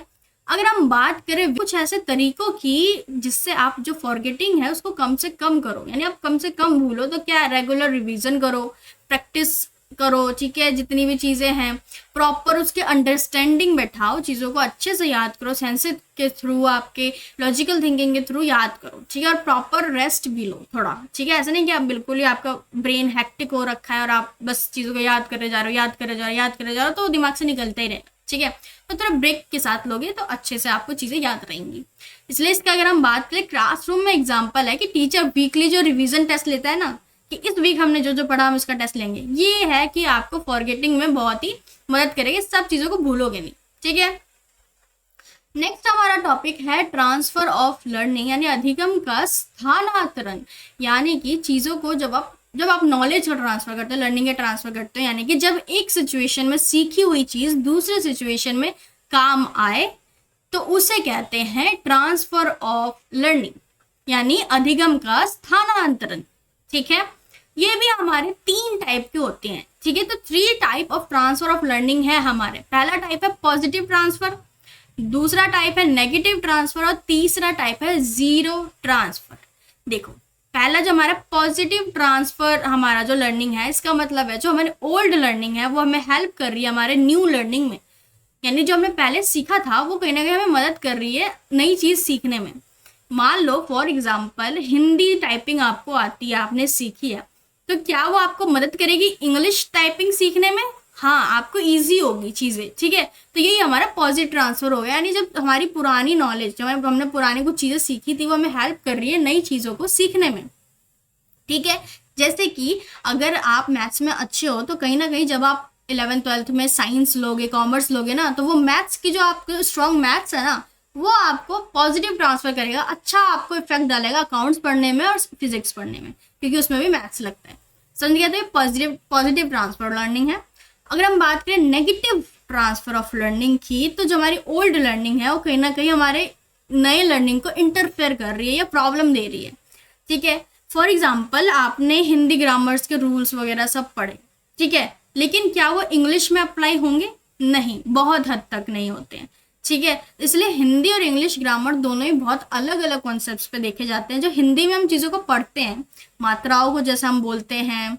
अगर हम बात करें कुछ ऐसे तरीकों की जिससे आप जो फॉरगेटिंग है उसको कम से कम करो, यानी आप कम से कम भूलो, तो क्या, रेगुलर रिवीजन करो, प्रैक्टिस करो, ठीक है, जितनी भी चीज़ें हैं प्रॉपर उसके अंडरस्टैंडिंग बैठाओ, चीज़ों को अच्छे से याद करो, सेंस के थ्रू, आपके लॉजिकल थिंकिंग के थ्रू याद करो, ठीक है। और प्रॉपर रेस्ट भी लो थोड़ा, ठीक है। ऐसा नहीं कि आप बिल्कुल ही आपका ब्रेन हैक्टिक हो रखा है और आप बस चीज़ों को याद करे जा रहे हो, याद करे जा रहे हो, याद करे जा रहे हो, तो दिमाग से निकलता ही रहेगा, ठीक है। तो थोड़ा ब्रेक के साथ लोगे तो अच्छे से आपको चीज़ें याद रहेंगी। इसलिए इसका अगर हम बात करें क्लासरूम में, एग्जाम्पल है कि टीचर वीकली जो रिविजन टेस्ट लेता है ना, कि इस वीक हमने जो जो पढ़ा हम इसका टेस्ट लेंगे, ये है कि आपको फॉरगेटिंग में बहुत ही मदद करेगी, सब चीज़ों को भूलोगे नहीं, ठीक है। नेक्स्ट हमारा टॉपिक है ट्रांसफर ऑफ लर्निंग, यानी अधिगम का स्थानांतरण, यानी कि चीज़ों को जब आप नॉलेज को ट्रांसफर करते हो, लर्निंग के ट्रांसफर करते हो, यानी कि जब एक सिचुएशन में सीखी हुई चीज़ दूसरे सिचुएशन में काम आए तो उसे कहते हैं ट्रांसफर ऑफ लर्निंग, यानी अधिगम का स्थानांतरण, ठीक है। ये भी हमारे 3 टाइप के होते हैं, ठीक है। तो 3 type of transfer of learning है हमारे। पहला टाइप है पॉजिटिव ट्रांसफर, दूसरा टाइप है नेगेटिव ट्रांसफर, और तीसरा टाइप है जीरो ट्रांसफर। देखो, पहला जो हमारा पॉजिटिव ट्रांसफर हमारा जो लर्निंग है, इसका मतलब है जो हमारी ओल्ड लर्निंग है वो हमें हेल्प कर रही है हमारे न्यू लर्निंग में, यानी जो हमने पहले सीखा था वो कहीं ना कहीं हमें मदद कर रही है नई चीज़ सीखने में। मान लो फॉर एग्जाम्पल हिंदी टाइपिंग आपको आती है, आपने सीखी है, तो क्या वो आपको मदद करेगी इंग्लिश टाइपिंग सीखने में? हाँ, आपको इजी होगी चीज़ें, ठीक है। तो यही हमारा पॉजिटिव ट्रांसफर हो गया, यानी जब हमारी पुरानी नॉलेज, जब हमने पुरानी कुछ चीज़ें सीखी थी, वो हमें हेल्प कर रही है नई चीज़ों को सीखने में, ठीक है। जैसे कि अगर आप मैथ्स में अच्छे हो तो कहीं ना कहीं जब आप 11th-12th में साइंस लोगे, कॉमर्स लोगे ना, तो वो मैथ्स की जो आपको स्ट्रॉन्ग मैथ्स है ना, वो आपको पॉजिटिव ट्रांसफर करेगा, अच्छा आपको इफेक्ट डालेगा अकाउंट्स पढ़ने में और फिजिक्स पढ़ने में, क्योंकि उसमें भी मैथ्स लगता है, समझ गया। तो ये पॉजिटिव ट्रांसफर लर्निंग है। अगर हम बात करें नेगेटिव ट्रांसफर ऑफ लर्निंग की, तो जो हमारी ओल्ड लर्निंग है वो कहीं ना कहीं हमारे नए लर्निंग को इंटरफेयर कर रही है या प्रॉब्लम दे रही है, ठीक है। फॉर एग्जाम्पल आपने हिंदी ग्रामर्स के रूल्स वगैरह सब पढ़े, ठीक है, लेकिन क्या वो इंग्लिश में अप्लाई होंगे? नहीं, बहुत हद तक नहीं होते हैं, ठीक है। इसलिए हिंदी और इंग्लिश ग्रामर दोनों ही बहुत अलग अलग कॉन्सेप्ट्स पे देखे जाते हैं। जो हिंदी में हम चीज़ों को पढ़ते हैं, मात्राओं को जैसे हम बोलते हैं,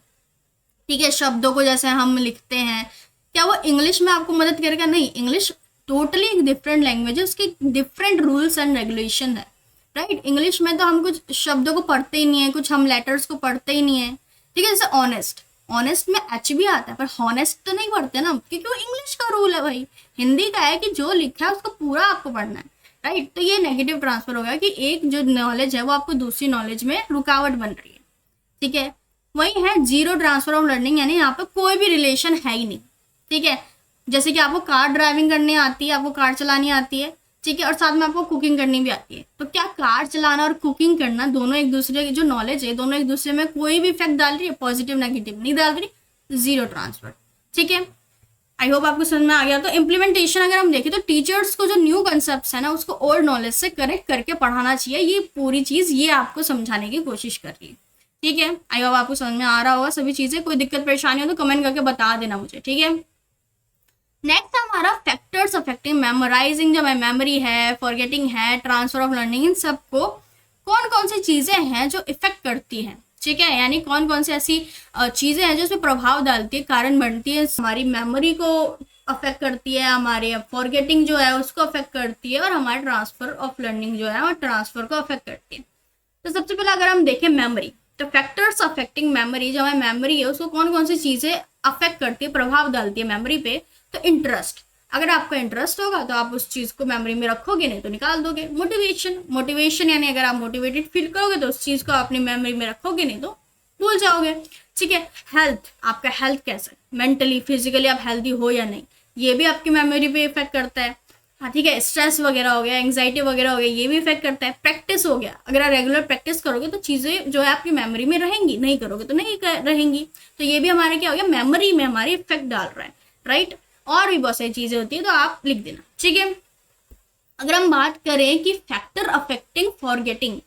ठीक है, शब्दों को जैसे हम लिखते हैं, क्या वो इंग्लिश में आपको मदद करेगा? नहीं, इंग्लिश टोटली एक डिफरेंट लैंग्वेज है, उसके डिफरेंट रूल्स एंड रेगुलेशन है, राइट। इंग्लिश में तो हम कुछ शब्दों को पढ़ते ही नहीं है, कुछ हम लेटर्स को पढ़ते ही नहीं है, ठीक है। जैसे ऑनेस्ट में एच भी आता है, पर हॉनेस्ट तो नहीं पढ़ते ना, क्योंकि वो इंग्लिश का रूल है भाई। हिंदी का है कि जो लिखा है उसको पूरा आपको पढ़ना है, राइट। तो ये नेगेटिव ट्रांसफर हो गया कि एक जो नॉलेज है वो आपको दूसरी नॉलेज में रुकावट बन रही है, ठीक है। वही है जीरो ट्रांसफर ऑफ लर्निंग, यानी यहाँ पे कोई भी रिलेशन है ही नहीं, ठीक है। जैसे कि आपको कार ड्राइविंग करनी आती है, आपको कार चलानी आती है, ठीक है, और साथ में आपको कुकिंग करनी भी आती है, तो क्या कार चलाना और कुकिंग करना दोनों एक दूसरे की जो नॉलेज है, दोनों एक दूसरे में कोई भी इफेक्ट डाल रही है? पॉजिटिव नेगेटिव नहीं डाल रही, जीरो ट्रांसफर, ठीक है। आई होप आपको समझ में आ गया। तो इम्प्लीमेंटेशन अगर हम देखें तो टीचर्स को जो न्यू कंसेप्ट है ना उसको ओल्ड नॉलेज से कनेक्ट करके पढ़ाना चाहिए, ये पूरी चीज़ ये आपको समझाने की कोशिश कर रही है, ठीक है। आई होप आपको समझ में आ रहा होगा सभी चीज़ें। कोई दिक्कत परेशानी हो तो कमेंट करके बता देना मुझे, ठीक है। नेक्स्ट हमारा फैक्टर्स अफेक्टिंग मेमोराइजिंग, जो मेमोरी है, फॉरगेटिंग है, ट्रांसफर ऑफ लर्निंग, इन सबको कौन कौन सी चीज़ें हैं जो इफेक्ट करती हैं, ठीक है, यानी कौन कौन सी ऐसी चीज़ें हैं जो उसमें प्रभाव डालती है, कारण बनती है, हमारी मेमोरी को अफेक्ट करती है, हमारे फॉरगेटिंग जो है उसको अफेक्ट करती है, और हमारे ट्रांसफर ऑफ लर्निंग जो है और ट्रांसफर को अफेक्ट करती है। तो सबसे पहले अगर हम देखें मेमोरी, तो फैक्टर्स अफेक्टिंग मेमोरी, जो हमारी मेमोरी है उसको कौन कौन सी चीज़ें अफेक्ट करती है, प्रभाव डालती है मेमोरी पे। तो इंटरेस्ट, अगर आपका इंटरेस्ट होगा तो आप उस चीज़ को मेमोरी में रखोगे, नहीं तो निकाल दोगे। मोटिवेशन, मोटिवेशन यानी अगर आप मोटिवेटेड फील करोगे तो उस चीज़ को अपनी मेमोरी में रखोगे, नहीं तो भूल जाओगे, ठीक है। हेल्थ, आपका हेल्थ कैसा, मेंटली फिजिकली आप हेल्दी हो या नहीं, ये भी आपकी मेमोरी पे इफेक्ट करता है, हाँ ठीक है। स्ट्रेस वगैरह हो गया, एंग्जाइटी वगैरह हो गया, ये भी इफेक्ट करता है। प्रैक्टिस हो गया, अगर आप रेगुलर प्रैक्टिस करोगे तो चीज़ें जो है आपकी मेमोरी में रहेंगी, नहीं करोगे तो नहीं रहेंगी, तो ये भी हमारे क्या हो गया, मेमोरी में हमारी इफेक्ट डाल रहा है, राइट। और भी बहुत सारी चीज़ें होती है, तो आप लिख देना, ठीक है। अगर हम बात करें कि फैक्टर अफेक्टिंग फॉरगेटिंग,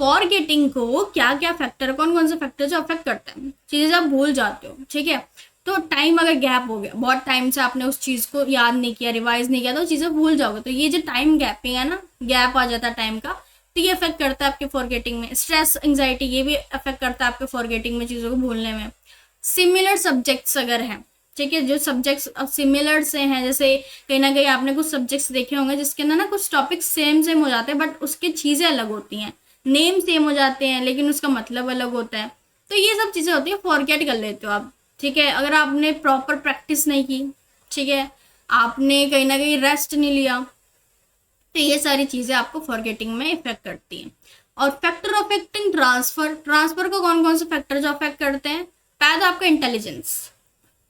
फॉरगेटिंग को क्या क्या फैक्टर, कौन कौन से फैक्टर जो अफेक्ट करता है, चीज़ें आप भूल जाते हो, ठीक है। तो टाइम अगर गैप हो गया, बहुत टाइम से आपने उस चीज़ को याद नहीं किया, रिवाइज नहीं किया, तो चीज़ें भूल जाओगे। तो ये जो टाइम गैपिंग है ना, गैप आ जाता है टाइम का, तो ये अफेक्ट करता है आपके फॉरगेटिंग में। स्ट्रेस, एंग्जाइटी, ये भी अफेक्ट करता है आपके फॉरगेटिंग में, चीज़ों को भूलने में। सिमिलर सब्जेक्ट्स अगर हैं, ठीक है, जो सब्जेक्ट्स सिमिलर से हैं, जैसे कहीं ना कहीं आपने कुछ सब्जेक्ट्स देखे होंगे जिसके अंदर ना कुछ टॉपिक सेम सेम हो जाते हैं, बट उसकी चीज़ें अलग होती हैं, नेम सेम हो जाते हैं लेकिन उसका मतलब अलग होता है, तो ये सब चीज़ें होती है, फॉरगेट कर लेते हो आप, ठीक है। अगर आपने प्रॉपर प्रैक्टिस नहीं की, ठीक है, आपने कहीं ना कहीं रेस्ट नहीं लिया, तो ये सारी चीज़ें आपको फॉरगेटिंग में इफेक्ट करती हैं। और फैक्टर अफेक्टिंग ट्रांसफर, ट्रांसफर को कौन कौन से फैक्टर जो अफेक्ट करते हैं, पहले तो आपका इंटेलिजेंस,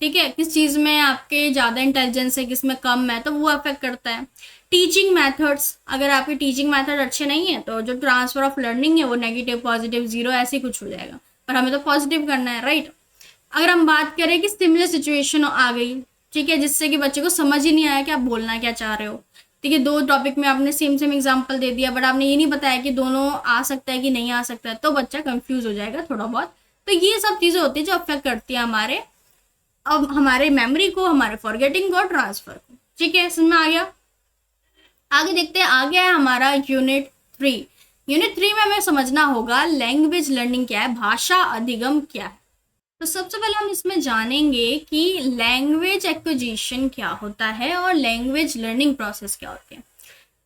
ठीक है, किस चीज़ में आपके ज़्यादा इंटेलिजेंस है, किस में कम है, तो वो अफेक्ट करता है। टीचिंग मेथड्स, अगर आपके टीचिंग मेथड अच्छे नहीं है तो जो ट्रांसफर ऑफ लर्निंग है वो नेगेटिव, पॉजिटिव, जीरो ऐसे कुछ हो जाएगा, पर हमें तो पॉजिटिव करना है, राइट। अगर हम बात करें कि सिमिलर सिचुएशन आ गई, ठीक है, जिससे कि बच्चे को समझ ही नहीं आया कि आप बोलना क्या चाह रहे हो, ठीक है, दो टॉपिक में आपने सेम सेम एग्जाम्पल दे दिया, बट आपने ये नहीं बताया कि दोनों आ सकता है कि नहीं आ सकता है, तो बच्चा कंफ्यूज हो जाएगा थोड़ा बहुत। तो ये सब चीज़ें होती है जो अफेक्ट करती है हमारे, अब हमारे मेमोरी को, हमारे फॉरगेटिंग को और ट्रांसफर को, ठीक है, समझ में आ गया। आगे देखते हैं, आ गया है हमारा यूनिट 3। यूनिट 3 में हमें समझना होगा लैंग्वेज लर्निंग क्या है, भाषा अधिगम क्या है। तो सबसे पहले हम इसमें जानेंगे कि लैंग्वेज एक्विजिशन क्या होता है और लैंग्वेज लर्निंग प्रोसेस क्या होती है।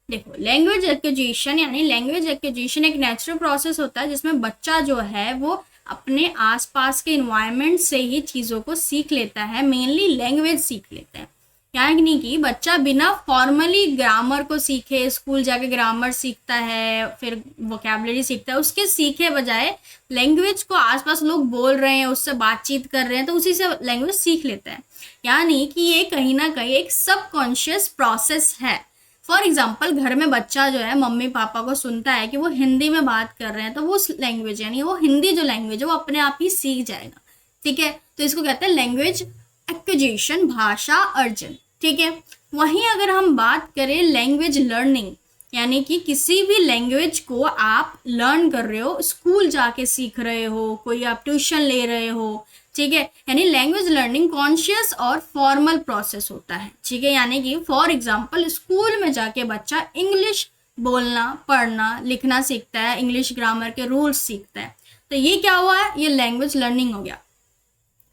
देखो, लैंग्वेज एक्विजिशन यानी लैंग्वेज एक्विजिशन एक नेचुरल प्रोसेस होता है जिसमें बच्चा जो है वो अपने आसपास के इन्वायरमेंट से ही चीज़ों को सीख लेता है, मेनली लैंग्वेज सीख लेता है। यानी कि बच्चा बिना फॉर्मली ग्रामर को सीखे, स्कूल जाके ग्रामर सीखता है, फिर वोकैबुलरी सीखता है, उसके सीखे बजाय लैंग्वेज को आसपास लोग बोल रहे हैं, उससे बातचीत कर रहे हैं, तो उसी से लैंग्वेज सीख लेता है। यानी कि ये कहीं ना कहीं एक सबकॉन्शियस प्रोसेस है। फॉर एग्जाम्पल, घर में बच्चा जो है मम्मी पापा को सुनता है कि वो हिंदी में बात कर रहे हैं, तो वो लैंग्वेज यानी वो हिंदी जो लैंग्वेज है वो अपने आप ही सीख जाएगा, ठीक है। तो इसको कहते हैं लैंग्वेज एक्विजिशन, भाषा अर्जन, ठीक है। वहीं अगर हम बात करें लैंग्वेज लर्निंग, यानी कि किसी भी लैंग्वेज को आप लर्न कर रहे हो, स्कूल जाके सीख रहे हो, कोई आप ट्यूशन ले रहे हो, ठीक है, यानी लैंग्वेज लर्निंग कॉन्शियस और फॉर्मल प्रोसेस होता है, ठीक है। यानी कि फॉर एग्जांपल, स्कूल में जाके बच्चा इंग्लिश बोलना, पढ़ना, लिखना सीखता है, इंग्लिश ग्रामर के रूल्स सीखता है, तो ये क्या हुआ है, ये लैंग्वेज लर्निंग हो गया।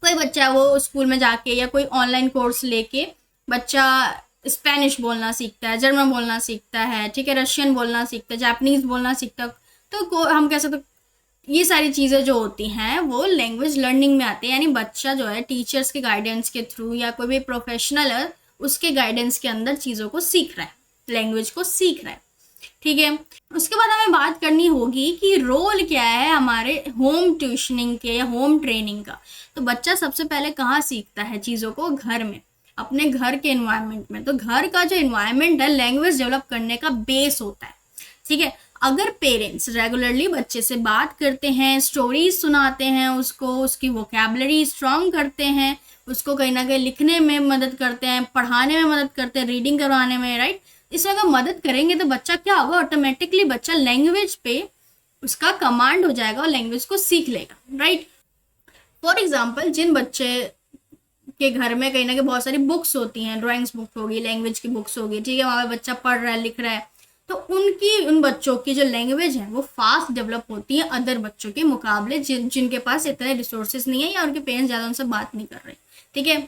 कोई बच्चा है वो स्कूल में जाके या कोई ऑनलाइन कोर्स लेके बच्चा स्पेनिश बोलना सीखता है, जर्मन बोलना सीखता है, ठीक है, रशियन बोलना सीखता है, जापानीज बोलना सीखता है, तो हम कह सकते ये सारी चीज़ें जो होती हैं वो लैंग्वेज लर्निंग में आती है। यानी बच्चा जो है टीचर्स के गाइडेंस के थ्रू या कोई भी प्रोफेशनल है उसके गाइडेंस के अंदर चीज़ों को सीख रहा है, लैंग्वेज को सीख रहा है, ठीक है। उसके बाद हमें बात करनी होगी कि रोल क्या है हमारे होम ट्यूशनिंग के या होम ट्रेनिंग का। तो बच्चा सबसे पहले कहाँ सीखता है चीज़ों को, घर में, अपने घर के इन्वायरमेंट में। तो घर का जो इन्वायरमेंट है लैंग्वेज डेवलप करने का बेस होता है, ठीक है। अगर पेरेंट्स रेगुलरली बच्चे से बात करते हैं, स्टोरीज सुनाते हैं उसको, उसकी वोकैबुलरी स्ट्रॉन्ग करते हैं, उसको कहीं ना कहीं लिखने में मदद करते हैं, पढ़ाने में मदद करते हैं, रीडिंग करवाने में, राइट, इसमें अगर मदद करेंगे तो बच्चा क्या होगा, ऑटोमेटिकली बच्चा लैंग्वेज पे उसका कमांड हो जाएगा और लैंग्वेज को सीख लेगा, राइट। फॉर एग्जाम्पल, जिन बच्चे के घर में कहीं ना कहीं बहुत सारी बुक्स होती हैं, ड्राइंग्स बुक होगी, लैंग्वेज की बुक्स होगी, ठीक है, वहाँ पे बच्चा पढ़ रहा है, लिख रहा है, तो उन बच्चों की जो लैंग्वेज है वो फास्ट डेवलप होती है अदर बच्चों के मुकाबले जिनके पास इतने रिसोर्सेज नहीं है या उनके पेरेंट्स ज़्यादा उनसे बात नहीं कर रहे, ठीक है।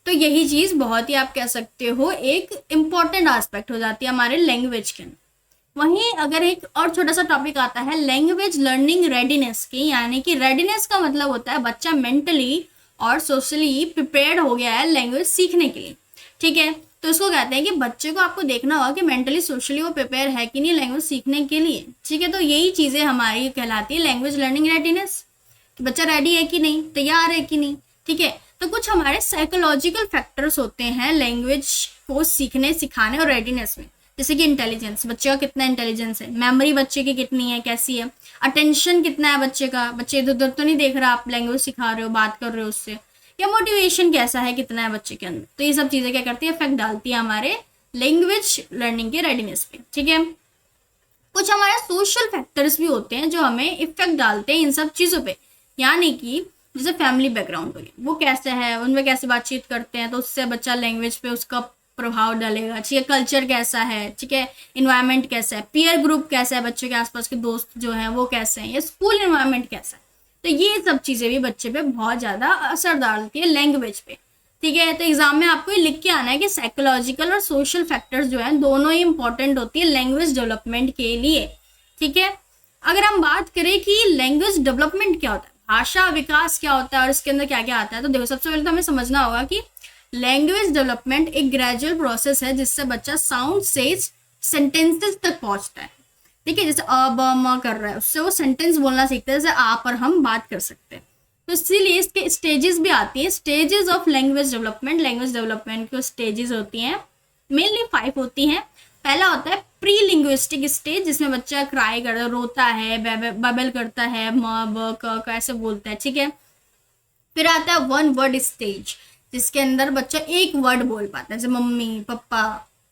तो यही चीज़ बहुत ही आप कह सकते हो एक इम्पॉर्टेंट एस्पेक्ट हो जाती है हमारे लैंग्वेज के। वहीं अगर एक और छोटा सा टॉपिक आता है लैंग्वेज लर्निंग रेडीनेस की, यानी कि रेडीनेस का मतलब होता है बच्चा मेंटली और सोशली प्रिपेयर्ड हो गया है लैंग्वेज सीखने के लिए, ठीक है। तो इसको कहते हैं कि बच्चे को आपको देखना होगा कि मेंटली सोशली वो प्रिपेयर है कि नहीं लैंग्वेज सीखने के लिए, ठीक है। तो यही चीज़ें हमारी कहलाती है लैंग्वेज लर्निंग रेडीनेस, कि बच्चा रेडी है कि नहीं, तैयार है कि नहीं, ठीक है। तो कुछ हमारे साइकोलॉजिकल फैक्टर्स होते हैं लैंग्वेज को सीखने, सिखाने और रेडीनेस में, जैसे कि इंटेलिजेंस, बच्चे का कितना इंटेलिजेंस है, मेमोरी बच्चे की कितनी है, कैसी है, अटेंशन कितना है बच्चे का, बच्चे इधर उधर तो नहीं देख रहा, आप लैंग्वेज सिखा रहे हो, बात कर रहे हो उससे, या मोटिवेशन कैसा है, कितना है बच्चे के अंदर। तो ये सब चीज़ें क्या करती है, इफेक्ट डालती है हमारे लैंग्वेज लर्निंग के रेडीनेस पे, ठीक है। कुछ हमारे सोशल फैक्टर्स भी होते हैं जो हमें इफेक्ट डालते हैं इन सब चीज़ों पे, यानी कि जैसे फैमिली बैकग्राउंड हो गया, वो कैसे है, उनमें कैसे बातचीत करते हैं, तो उससे बच्चा लैंग्वेज पे उसका प्रभाव डालेगा, ठीक है। कल्चर कैसा है, ठीक है, इन्वायरमेंट कैसा है, पीयर ग्रुप कैसा है, बच्चों के आसपास के दोस्त जो हैं वो कैसे हैं, या स्कूल इन्वायरमेंट कैसा है, तो ये सब चीज़ें भी बच्चे पे बहुत ज़्यादा असर डालती है लैंग्वेज पे, ठीक है। तो एग्जाम में आपको ये लिख के आना है कि साइकोलॉजिकल और सोशल फैक्टर्स जो है दोनों ही इंपॉर्टेंट होती है लैंग्वेज डेवलपमेंट के लिए, ठीक है। अगर हम बात करें कि लैंग्वेज डेवलपमेंट क्या होता है, भाषा विकास क्या होता है और इसके अंदर क्या क्या आता है, तो देखो सबसे पहले तो हमें समझना होगा कि लैंग्वेज डेवलपमेंट एक ग्रेजुअल प्रोसेस है जिससे बच्चा साउंड से सेंटेंसेस तक पहुंचता है, ठीक है। जैसे अ ब म कर रहा है, उससे वो सेंटेंस बोलना सीखता है, जैसे आप और हम बात कर सकते हैं। तो इसीलिए इसके स्टेजेस भी आती है, stages of language development. Language development की स्टेजेस होती हैं, मेनली 5 होती हैं। पहला होता है प्री लिंग्विस्टिक स्टेज, जिसमें बच्चा क्राई करता है, रोता है, बबल करता है, म ब क ऐसे बोलता है, ठीक है। फिर आता है 1 वर्ड स्टेज, जिसके अंदर बच्चा एक वर्ड बोल पाता है, जैसे मम्मी, पापा,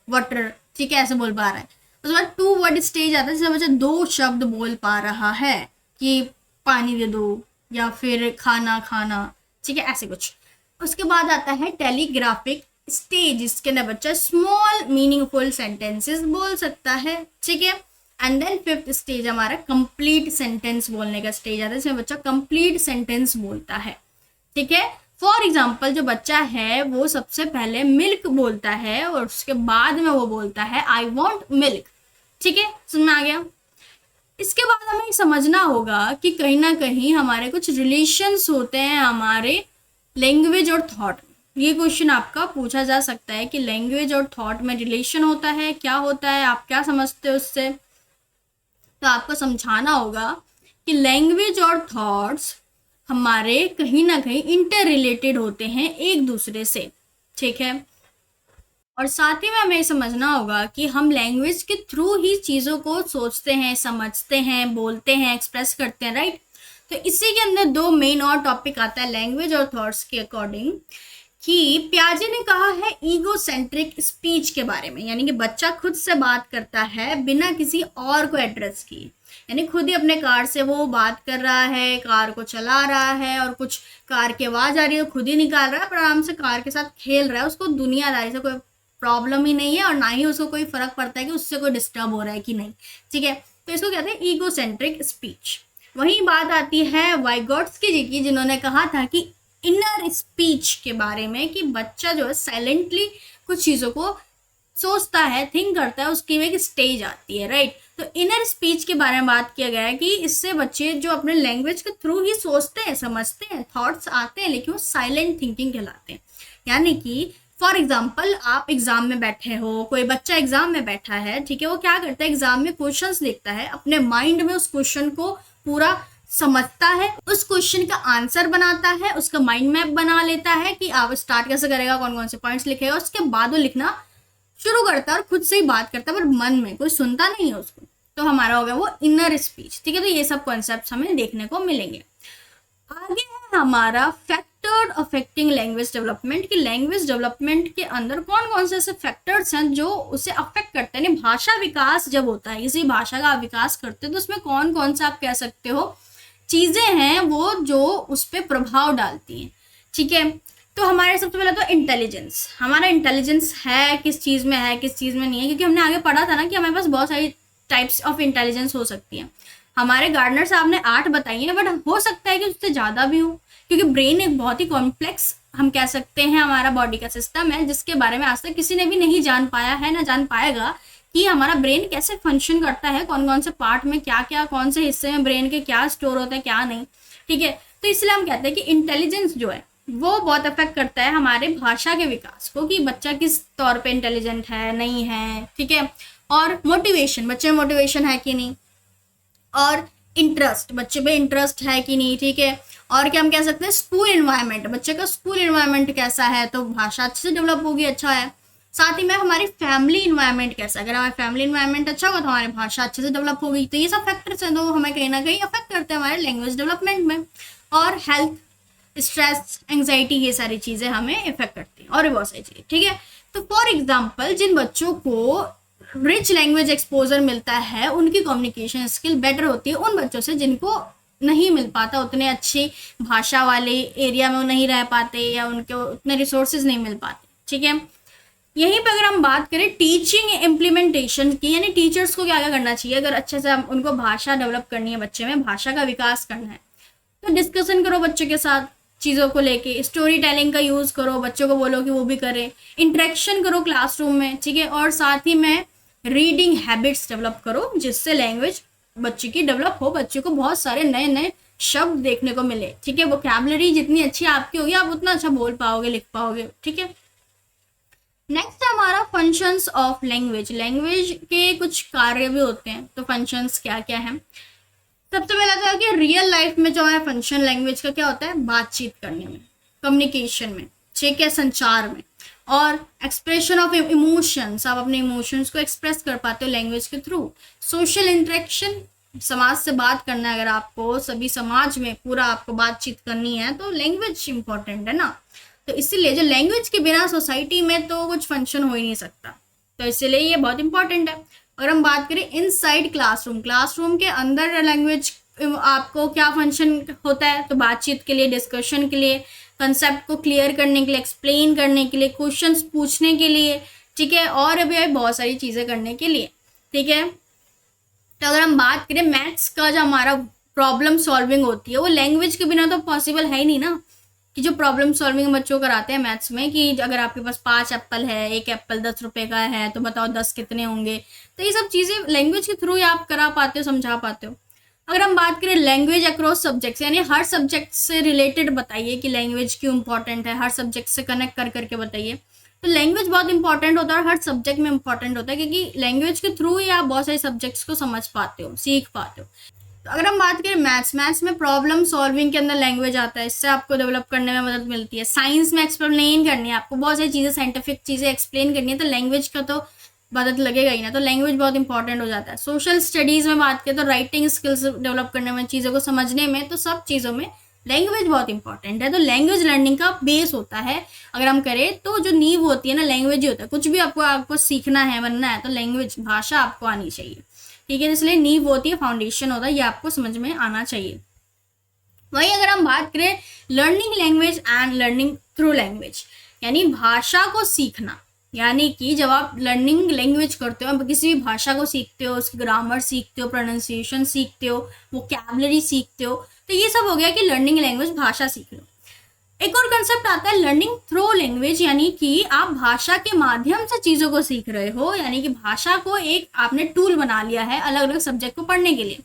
वाटर, ठीक है, ऐसे बोल पा रहा है। उसके बाद 2 वर्ड स्टेज आता है, जिसमें बच्चा 2 शब्द बोल पा रहा है कि पानी दे दो या फिर खाना खाना, ठीक है, ऐसे कुछ। उसके बाद आता है टेलीग्राफिक स्टेज, जिसके अंदर बच्चा स्मॉल मीनिंगफुल सेंटेंसेस बोल सकता है, ठीक है। एंड देन 5th स्टेज हमारा कंप्लीट सेंटेंस बोलने का स्टेज आता है, जिसमें बच्चा कंप्लीट सेंटेंस बोलता है, ठीक है। फॉर एग्जाम्पल जो बच्चा है वो सबसे पहले मिल्क बोलता है और उसके बाद में वो बोलता है आई वॉन्ट मिल्क, ठीक है, समझ में आ गया। इसके बाद हमें समझना होगा कि कहीं ना कहीं हमारे कुछ रिलेशंस होते हैं हमारे लैंग्वेज और थॉट में। ये क्वेश्चन आपका पूछा जा सकता है कि लैंग्वेज और थॉट में रिलेशन होता है, क्या होता है, आप क्या समझते हो उससे। तो आपको समझाना होगा कि लैंग्वेज और थॉट्स हमारे कहीं ना कहीं इंटर रिलेटेड होते हैं एक दूसरे से, ठीक है। और साथ ही में हमें समझना होगा कि हम लैंग्वेज के थ्रू ही चीज़ों को सोचते हैं, समझते हैं, बोलते हैं, एक्सप्रेस करते हैं, राइट। तो इसी के अंदर 2 मेन और टॉपिक आता है लैंग्वेज और थॉट्स के अकॉर्डिंग, कि पियाजे ने कहा है ईगोसेंट्रिक स्पीच के बारे में, यानी कि बच्चा खुद से बात करता है बिना किसी और को एड्रेस किए, यानी खुद ही अपने कार से वो बात कर रहा है, कार को चला रहा है और कुछ कार की आवाज़ आ रही है, खुद ही निकाल रहा है, पर आराम से कार के साथ खेल रहा है, उसको दुनियादारी से कोई प्रॉब्लम ही नहीं है और ना ही उसको कोई फर्क पड़ता है कि उससे कोई डिस्टर्ब हो रहा है कि नहीं, ठीक है। तो इसको कहते हैं ईगोसेंट्रिक स्पीच। वहीं बात आती है वाइगोट्स्की जी की, जिन्होंने कहा था कि इनर स्पीच के बारे में, कि बच्चा जो है साइलेंटली कुछ चीज़ों को सोचता है, थिंक करता है, उसकी एक स्टेज आती है, राइट। तो इनर स्पीच के बारे में बात किया गया है कि इससे बच्चे जो अपने लैंग्वेज के थ्रू ही सोचते हैं, समझते हैं, थॉट्स आते हैं, लेकिन वो साइलेंट थिंकिंग कहलाते हैं। यानी कि फॉर एग्जाम्पल आप एग्जाम में बैठे हो, कोई बच्चा एग्जाम में बैठा है, ठीक है, वो क्या करता है, एग्जाम में क्वेश्चंस देखता है, अपने माइंड में उस क्वेश्चन को पूरा समझता है, उस क्वेश्चन का आंसर बनाता है, उसका माइंड मैप बना लेता है कि आप स्टार्ट कैसे करेगा, कौन कौन से पॉइंट्स लिखेगा, उसके बाद वो लिखना शुरू करता है और खुद से ही बात करता है, पर मन में कोई सुनता नहीं है उसको। तो हमारा हो गया वो इनर स्पीच, ठीक है। तो ये सब कॉन्सेप्ट्स हमें देखने को मिलेंगे। आगे है हमारा फैक्टर अफेक्टिंग लैंग्वेज डेवलपमेंट, की लैंग्वेज डेवलपमेंट के अंदर कौन कौन से ऐसे फैक्टर्स हैं जो उसे अफेक्ट करते हैं। भाषा विकास जब होता है, किसी भाषा का विकास करते हैं, तो उसमें कौन कौन सा आप कह सकते हो चीज़ें हैं वो जो उस पर प्रभाव डालती हैं, ठीक है। तो हमारे सबसे पहले तो इंटेलिजेंस, हमारा इंटेलिजेंस है किस चीज़ में है किस चीज़ में नहीं है, क्योंकि हमने आगे पढ़ा था ना कि हमारे पास बहुत सारी टाइप्स ऑफ इंटेलिजेंस हो सकती है। हमारे गार्डनर साहब ने 8 बताई है, बट हो सकता है कि उससे ज़्यादा भी हो, क्योंकि ब्रेन एक बहुत ही कॉम्प्लेक्स हम कह सकते हैं हमारा बॉडी का सिस्टम है, जिसके बारे में आज तक किसी ने भी नहीं जान पाया है ना जान पाएगा कि हमारा ब्रेन कैसे फंक्शन करता है, कौन कौन से पार्ट में क्या क्या, कौन से हिस्से में ब्रेन के क्या स्टोर होता है क्या नहीं। ठीक है, तो इसलिए हम कहते हैं कि इंटेलिजेंस जो है वो बहुत अफेक्ट करता है हमारे भाषा के विकास को, कि बच्चा किस तौर पे इंटेलिजेंट है नहीं है। ठीक है, और मोटिवेशन, बच्चे में मोटिवेशन है कि नहीं, और इंटरेस्ट, बच्चे पे इंटरेस्ट है कि नहीं। ठीक है, और क्या हम कह सकते हैं, स्कूल इन्वायरमेंट, बच्चे का स्कूल इन्वायरमेंट कैसा है तो भाषा अच्छे से डेवलप होगी, अच्छा है। साथ ही में हमारी फैमिली इन्वायरमेंट कैसा, अगर हमारा फैमिली इन्वायरमेंट अच्छा होगा तो हमारी भाषा अच्छे से डेवलप होगी। तो ये सब फैक्टर्स हैं, तो हमें कहीं ना कहीं अफेक्ट करते हैं हमारे लैंग्वेज डेवलपमेंट में। और हेल्थ, स्ट्रेस, एंग्जाइटी, ये सारी चीज़ें हमें इफेक्ट करती हैं, और भी बहुत सारी चीज़ें। ठीक है, तो फॉर एग्जाम्पल जिन बच्चों को रिच लैंग्वेज एक्सपोजर मिलता है उनकी कम्युनिकेशन स्किल बेटर होती है उन बच्चों से जिनको नहीं मिल पाता, उतने अच्छी भाषा वाले एरिया में वो नहीं रह पाते या उनके उतने रिसोर्सेज नहीं मिल पाते। ठीक है, यहीं पर अगर हम बात करें टीचिंग इम्प्लीमेंटेशन की, यानी टीचर्स को क्या क्या करना चाहिए अगर अच्छे से उनको भाषा डेवलप करनी है, बच्चे में भाषा का विकास करना है, तो डिस्कशन करो बच्चे के साथ चीज़ों को लेके, स्टोरी टेलिंग का यूज़ करो, बच्चों को बोलो कि वो भी करें, इंटरेक्शन करो क्लासरूम में। ठीक है, और साथ ही में रीडिंग हैबिट्स डेवलप करो जिससे लैंग्वेज बच्चे की डेवलप हो, बच्चे को बहुत सारे नए नए शब्द देखने को मिले। ठीक है, वोकैबुलरी जितनी अच्छी आपकी होगी आप उतना अच्छा बोल पाओगे, लिख पाओगे। ठीक है, नेक्स्ट है हमारा फंक्शंस ऑफ लैंग्वेज, लैंग्वेज के कुछ कार्य भी होते हैं, तो फंक्शंस क्या क्या है। सबसे पहला तो है कि रियल लाइफ में जो है फंक्शन लैंग्वेज का क्या होता है, बातचीत करने में, कम्युनिकेशन में, ठीक है, संचार में, और एक्सप्रेशन ऑफ इमोशंस, आप अपने इमोशंस को एक्सप्रेस कर पाते हो लैंग्वेज के थ्रू। सोशल इंटरेक्शन, समाज से बात करना है, अगर आपको सभी समाज में पूरा आपको बातचीत करनी है तो लैंग्वेज इंपॉर्टेंट है ना, तो इसीलिए जो लैंग्वेज के बिना सोसाइटी में तो कुछ फंक्शन हो ही नहीं सकता, तो इसीलिए ये बहुत इंपॉर्टेंट है। अगर हम बात करें इनसाइड क्लासरूम, क्लासरूम के अंदर लैंग्वेज आपको क्या फंक्शन होता है, तो बातचीत के लिए, डिस्कशन के लिए, कंसेप्ट को क्लियर करने के लिए, एक्सप्लेन करने के लिए, क्वेश्चंस पूछने के लिए, ठीक है, और अभी बहुत सारी चीज़ें करने के लिए। ठीक है, तो अगर हम बात करें मैथ्स का जो हमारा प्रॉब्लम सॉल्विंग होती है वो लैंग्वेज के बिना तो पॉसिबल है ही नहीं ना, कि जो प्रॉब्लम सॉल्विंग बच्चों कराते हैं मैथ्स में, कि अगर आपके पास 5 एप्पल है, एक एप्पल 10 रुपए का है, तो बताओ 10 कितने होंगे, तो ये सब चीज़ें लैंग्वेज के थ्रू ही आप करा पाते हो, समझा पाते हो। अगर हम बात करें लैंग्वेज अक्रॉस सब्जेक्ट्स, यानी हर सब्जेक्ट से रिलेटेड बताइए कि लैंग्वेज क्यों इंपॉर्टेंट है, हर सब्जेक्ट से कनेक्ट कर करके बताइए, तो लैंग्वेज बहुत इंपॉर्टेंट होता है और हर सब्जेक्ट में इंपॉर्टेंट होता है, क्योंकि लैंग्वेज के थ्रू ही आप बहुत सारे सब्जेक्ट्स को समझ पाते हो, सीख पाते हो। तो अगर हम बात करें मैथ्स में प्रॉब्लम सॉल्विंग के अंदर लैंग्वेज आता है, इससे आपको डेवलप करने में मदद मिलती है। साइंस में एक्सप्लेन करनी है आपको, बहुत सारी चीज़ें, साइंटिफिक चीज़ें एक्सप्लेन करनी है, तो लैंग्वेज का तो मदद लगेगा ही ना, तो लैंग्वेज बहुत इंपॉर्टेंट हो जाता है। सोशल स्टडीज़ में बात करें तो राइटिंग स्किल्स डेवलप करने में, चीज़ों को समझने में, तो सब चीज़ों में लैंग्वेज बहुत इंपॉर्टेंट है। तो लैंग्वेज लर्निंग का बेस होता है, अगर हम करें तो जो नींव होती है ना लैंग्वेज ही होता है। कुछ भी आपको सीखना है, बनना है, तो लैंग्वेज, भाषा आपको आनी चाहिए। ठीक है, इसलिए नींव होती है, फाउंडेशन होता है, ये आपको समझ में आना चाहिए। वहीं अगर हम बात करें learning language and learning through language, यानी भाषा को सीखना, यानी कि जब आप लर्निंग लैंग्वेज करते हो, किसी भी भाषा को सीखते हो, उसकी ग्रामर सीखते हो, प्रोनाउंसिएशन सीखते हो, वोकैबुलरी सीखते हो, तो ये सब हो गया कि लर्निंग लैंग्वेज, भाषा सीख लो। एक और कंसेप्ट आता है लर्निंग थ्रू लैंग्वेज, यानी कि आप भाषा के माध्यम से चीज़ों को सीख रहे हो, यानी कि भाषा को एक आपने टूल बना लिया है अलग अलग सब्जेक्ट को पढ़ने के लिए।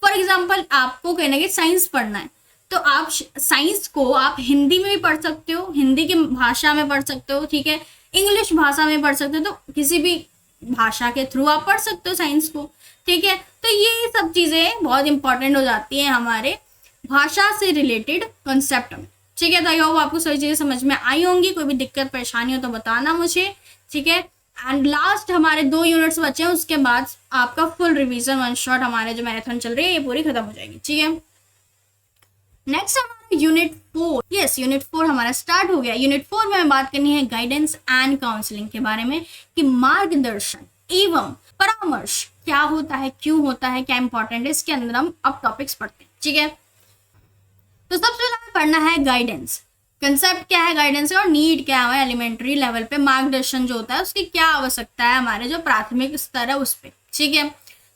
फॉर एग्जाम्पल आपको कहना कि साइंस पढ़ना है, तो आप साइंस को आप हिंदी में भी पढ़ सकते हो, हिंदी की भाषा में पढ़ सकते हो, ठीक है, इंग्लिश भाषा में पढ़ सकते हो, तो किसी भी भाषा के थ्रू आप पढ़ सकते हो साइंस को। ठीक है, तो ये सब चीज़ें बहुत इंपॉर्टेंट हो जाती हैं हमारे भाषा से रिलेटेड कंसेप्ट में। ठीक है, तो आई होप आपको सभी चीज़ें समझ में आई होंगी। कोई भी दिक्कत परेशानी हो तो बताना मुझे। ठीक है, एंड लास्ट हमारे 2 यूनिट्स बचे हैं, उसके बाद आपका फुल रिवीजन वन शॉट हमारे जो मैराथन चल रही है ये पूरी खत्म हो जाएगी। ठीक है, नेक्स्ट हमारा यूनिट 4, यस यूनिट 4 हमारा स्टार्ट हो गया। यूनिट 4 में हमें बात करनी है गाइडेंस एंड काउंसलिंग के बारे में, कि मार्गदर्शन एवं परामर्श क्या होता है, क्यों होता है, क्या इंपॉर्टेंट है, इसके अंदर हम अब टॉपिक्स पढ़ते हैं। ठीक है, तो सबसे पहले हमें पढ़ना है गाइडेंस। कंसेप्ट क्या है गाइडेंस का और नीड क्या है एलिमेंट्री लेवल पे, मार्गदर्शन जो होता है उसकी क्या आवश्यकता है हमारे जो प्राथमिक स्तर है उस पर। ठीक है,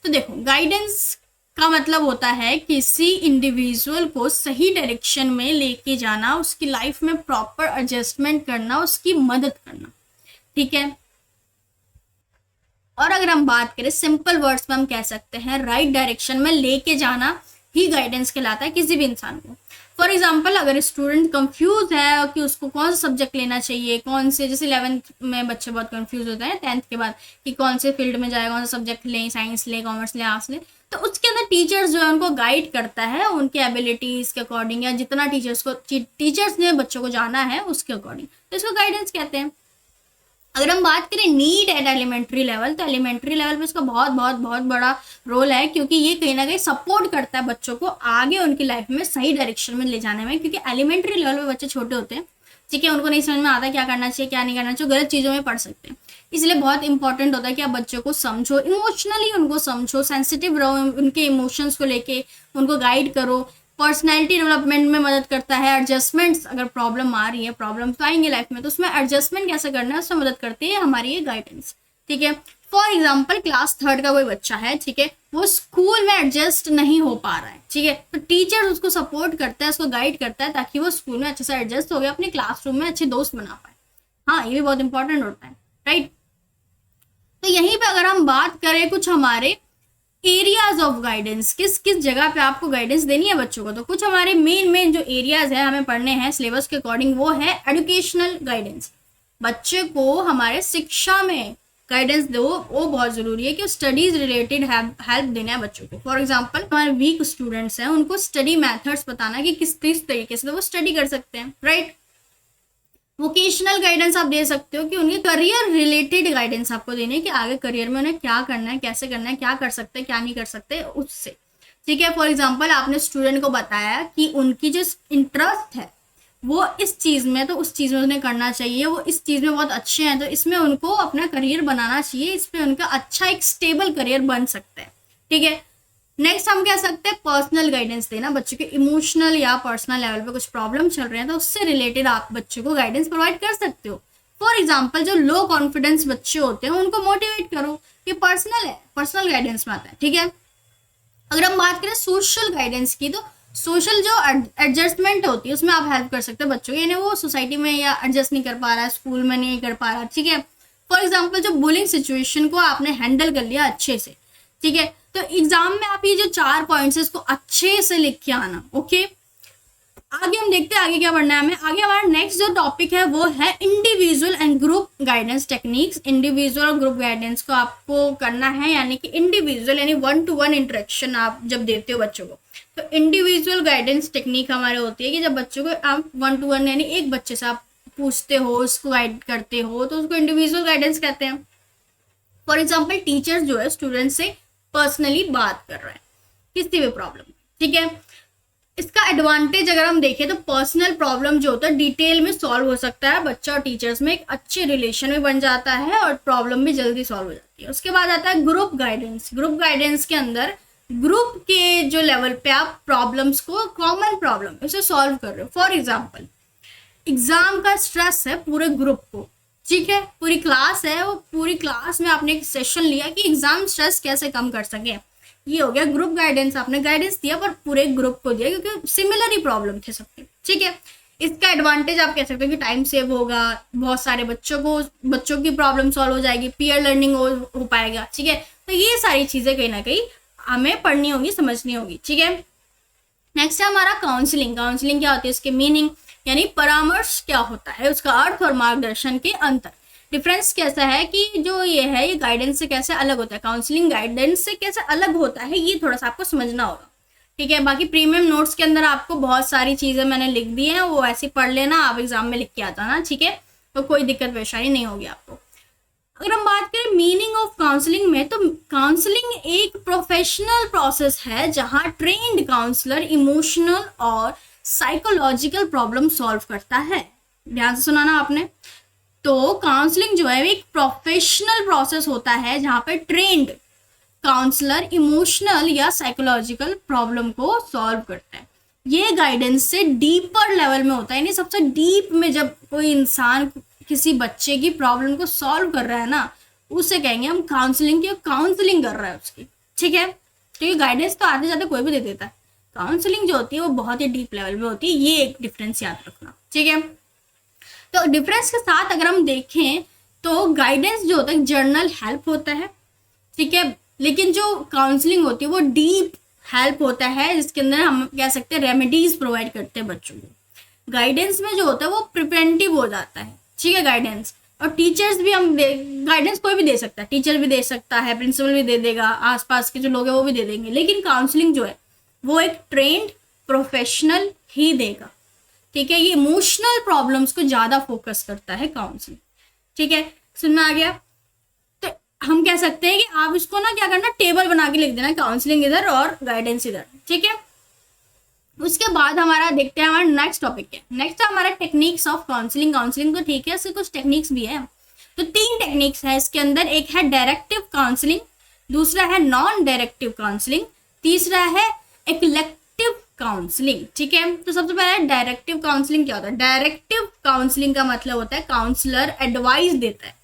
तो देखो गाइडेंस का मतलब होता है किसी इंडिविजुअल को सही डायरेक्शन में लेके जाना, उसकी लाइफ में प्रॉपर एडजस्टमेंट करना, उसकी मदद करना। ठीक है, और अगर हम बात करें सिंपल वर्ड्स में हम कह सकते हैं राइट डायरेक्शन में लेके जाना ही गाइडेंस कहलाता है किसी भी इंसान को। फॉर एग्जाम्पल अगर स्टूडेंट कंफ्यूज है कि उसको कौन सा सब्जेक्ट लेना चाहिए, कौन से, जैसे 11th में बच्चे बहुत कंफ्यूज होते हैं 10th के बाद कि कौन से फील्ड में जाए, कौन सा सब्जेक्ट लें, साइंस ले, कॉमर्स ले, आर्ट्स ले, तो उसके अंदर टीचर्स जो है उनको गाइड करता है उनके एबिलिटीज के अकॉर्डिंग, या जितना टीचर्स ने बच्चों को जाना है उसके अकॉर्डिंग, तो इसको गाइडेंस कहते हैं। अगर हम बात करें नीड एट एलिमेंट्री लेवल, तो एलिमेंट्री लेवल पे इसका बहुत बहुत बहुत बड़ा रोल है, क्योंकि ये कहीं ना कहीं सपोर्ट करता है बच्चों को आगे उनकी लाइफ में सही डायरेक्शन में ले जाने में, क्योंकि एलिमेंट्री लेवल पे बच्चे छोटे होते हैं। ठीक है, उनको नहीं समझ में आता क्या करना चाहिए क्या नहीं करना चाहिए, गलत चीज़ों में पढ़ सकते हैं। इसलिए बहुत इंपॉर्टेंट होता है कि आप बच्चों को समझो, इमोशनली उनको समझो, सेंसिटिव रहो उनके इमोशंस को लेके, उनको गाइड करो। पर्सनैलिटी डेवलपमेंट में मदद करता है। एडजस्टमेंट्स, अगर प्रॉब्लम आ रही है, प्रॉब्लम तो आएंगे लाइफ में, तो उसमें एडजस्टमेंट कैसे करना है उसमें मदद करती है हमारी ये गाइडेंस। ठीक है, फॉर एग्जाम्पल क्लास 3rd का कोई बच्चा है, ठीक है, वो स्कूल में एडजस्ट नहीं हो पा रहा है, ठीक है, तो टीचर उसको सपोर्ट करता है, उसको गाइड करता है ताकि वो स्कूल में अच्छे से एडजस्ट हो गया, अपने क्लासरूम में अच्छे दोस्त बना पाए। हाँ, ये भी बहुत इंपॉर्टेंट होता है, राइट। तो यहीं पे अगर हम बात करें कुछ हमारे एरियाज ऑफ गाइडेंस, किस किस जगह पे आपको गाइडेंस देनी है बच्चों को, तो कुछ हमारे मेन जो एरियाज है हमें पढ़ने हैं सिलेबस के अकॉर्डिंग, वो है एजुकेशनल गाइडेंस। बच्चे को हमारे शिक्षा में गाइडेंस दो, वो बहुत जरूरी है कि स्टडीज रिलेटेड हेल्प देना है बच्चों को। फॉर एग्जांपल हमारे वीक स्टूडेंट्स हैं, उनको स्टडी मेथड्स बताना कि किस तरीके से वो स्टडी कर सकते हैं, राइट। वोकेशनल गाइडेंस आप दे सकते हो कि उनके करियर रिलेटेड गाइडेंस आपको देने कि आगे करियर में उन्हें क्या करना है, कैसे करना है, क्या कर सकते हैं क्या नहीं कर सकते उससे। ठीक है, फॉर एग्जांपल आपने स्टूडेंट को बताया कि उनकी जो इंटरेस्ट है वो इस चीज़ में, तो उस चीज़ में उन्हें करना चाहिए, वो इस चीज़ में बहुत अच्छे हैं तो इसमें उनको अपना करियर बनाना चाहिए, इस पर उनका अच्छा एक स्टेबल करियर बन सकता है। ठीक है, नेक्स्ट हम कह सकते हैं पर्सनल गाइडेंस देना, बच्चों के इमोशनल या पर्सनल लेवल पे कुछ प्रॉब्लम चल रहे हैं तो उससे रिलेटेड आप बच्चों को गाइडेंस प्रोवाइड कर सकते हो। फॉर एग्जांपल जो लो कॉन्फिडेंस बच्चे होते हैं उनको मोटिवेट करो, ये पर्सनल है, पर्सनल गाइडेंस में आता है। ठीक है, अगर हम बात करें सोशल गाइडेंस की, तो सोशल जो एडजस्टमेंट होती है उसमें आप हेल्प कर सकते हो बच्चों की, यानी वो सोसाइटी में या एडजस्ट नहीं कर पा रहा है, स्कूल में नहीं कर पा रहा। ठीक है, फॉर एग्जाम्पल जो बुलिंग सिचुएशन को आपने हैंडल कर लिया अच्छे से, ठीक है, तो एग्जाम में आप ये जो 4 पॉइंट्स है इसको अच्छे से लिख के आना। ओके, आगे हम देखते हैं आगे क्या पढ़ना है हमें। आगे हमारा नेक्स्ट जो टॉपिक है वो है individual and group guidance techniques. Individual और ग्रुप गाइडेंस को आपको करना है, यानी कि इंडिविजुअल यानी 1-to-1 इंटरेक्शन आप जब देते हो बच्चों को, तो इंडिविजुअल गाइडेंस टेक्निक हमारे होती है कि जब बच्चों को आप 1-to-1 यानी एक बच्चे से आप पूछते हो, उसको गाइड करते हो, तो उसको इंडिविजुअल गाइडेंस कहते हैं। फॉर एग्जाम्पल टीचर्स जो है स्टूडेंट से पर्सनली बात कर रहे हैं किसी भी प्रॉब्लम। ठीक है, इसका एडवांटेज अगर हम देखें तो पर्सनल प्रॉब्लम जो होता है डिटेल में सॉल्व हो सकता है, बच्चा और टीचर्स में एक अच्छे रिलेशन में बन जाता है और प्रॉब्लम भी जल्दी सॉल्व हो जाती है। उसके बाद आता है ग्रुप गाइडेंस। ग्रुप गाइडेंस के अंदर ग्रुप के जो लेवल पे आप प्रॉब्लम्स को, कॉमन प्रॉब्लम उसे सॉल्व कर रहे हो। फॉर एग्जाम्पल एग्जाम का स्ट्रेस है पूरे ग्रुप को, ठीक है, पूरी क्लास है, वो पूरी क्लास में आपने एक सेशन लिया कि एग्जाम स्ट्रेस कैसे कम कर सके, ये हो गया ग्रुप गाइडेंस। आपने गाइडेंस दिया पर पूरे ग्रुप को दिया क्योंकि सिमिलर ही प्रॉब्लम थे सबके। ठीक है, इसका एडवांटेज आप कह सकते हो कि टाइम सेव होगा, बहुत सारे बच्चों की प्रॉब्लम सॉल्व हो जाएगी, पीयर लर्निंग हो पाएगा। ठीक है, तो ये सारी चीजें कहीं ना कहीं हमें पढ़नी होगी, समझनी होगी। ठीक है, नेक्स्ट है हमारा काउंसलिंग। काउंसलिंग क्या होती है, इसके मीनिंग यानी परामर्श क्या होता है, उसका अर्थ और मार्गदर्शन के अंतर, डिफरेंस कैसा है कि जो ये है ये गाइडेंस से कैसे अलग होता है, काउंसलिंग गाइडेंस से कैसे अलग होता है, ये थोड़ा सा आपको समझना होगा। ठीक है, बाकी प्रीमियम नोट्स के अंदर आपको बहुत सारी चीजें मैंने लिख दी हैं, वो ऐसे पढ़ लेना, आप एग्जाम में लिख के आता ना। ठीक है, तो कोई दिक्कत परेशानी नहीं होगी आपको। अगर हम बात करें मीनिंग ऑफ काउंसलिंग में, तो काउंसलिंग एक प्रोफेशनल प्रोसेस है जहां ट्रेन्ड काउंसलर इमोशनल और साइकोलॉजिकल प्रॉब्लम सॉल्व करता है। ध्यान से सुनाना आपने। तो काउंसलिंग जो है एक प्रोफेशनल प्रोसेस होता है जहां पे ट्रेन्ड काउंसलर इमोशनल या साइकोलॉजिकल प्रॉब्लम को सॉल्व करता है। ये गाइडेंस से डीपर लेवल में होता है, यानी सबसे डीप में जब कोई इंसान किसी बच्चे की प्रॉब्लम को सॉल्व कर रहा है ना, उसे कहेंगे हम काउंसलिंग की, काउंसलिंग कर रहा है उसकी, ठीक है। तो ये गाइडेंस तो आते जाते कोई भी दे देता है, काउंसलिंग जो होती है वो बहुत ही डीप लेवल में होती है, ये एक डिफरेंस याद रखना, ठीक है। तो डिफरेंस के साथ अगर हम देखें तो गाइडेंस जो होता है जर्नल हेल्प होता है, ठीक है, लेकिन जो काउंसलिंग होती है वो डीप हेल्प होता है, जिसके अंदर हम कह सकते हैं रेमेडीज प्रोवाइड करते हैं बच्चों को। गाइडेंस में जो होता है वो प्रिवेंटिव हो जाता है, ठीक है, गाइडेंस। और टीचर्स भी हम गाइडेंस कोई भी दे सकता है, टीचर भी दे सकता है, प्रिंसिपल भी दे देगा, आसपास के जो लोग हैं वो भी दे देंगे, लेकिन काउंसलिंग जो है वो एक ट्रेंड प्रोफेशनल ही देगा, ठीक है। ये इमोशनल प्रॉब्लम्स को ज़्यादा फोकस करता है काउंसलिंग, ठीक है, समझ में आ गया। तो हम कह सकते हैं कि आप इसको ना क्या करना, टेबल बना के लिख देना, काउंसलिंग इधर और गाइडेंस इधर, ठीक है। उसके बाद हमारा देखते हैं हमारा नेक्स्ट टॉपिक है, नेक्स्ट है हमारा टेक्निक्स ऑफ काउंसलिंग। काउंसलिंग तो ठीक है, इससे कुछ टेक्निक्स भी है, तो 3 टेक्निक्स है इसके अंदर। एक है डायरेक्टिव काउंसलिंग, दूसरा है नॉन डायरेक्टिव काउंसलिंग, तीसरा है इलेक्टिव काउंसलिंग, ठीक है। तो सबसे पहले डायरेक्टिव काउंसलिंग क्या होता है। डायरेक्टिव काउंसलिंग का मतलब होता है काउंसलर एडवाइस देता है।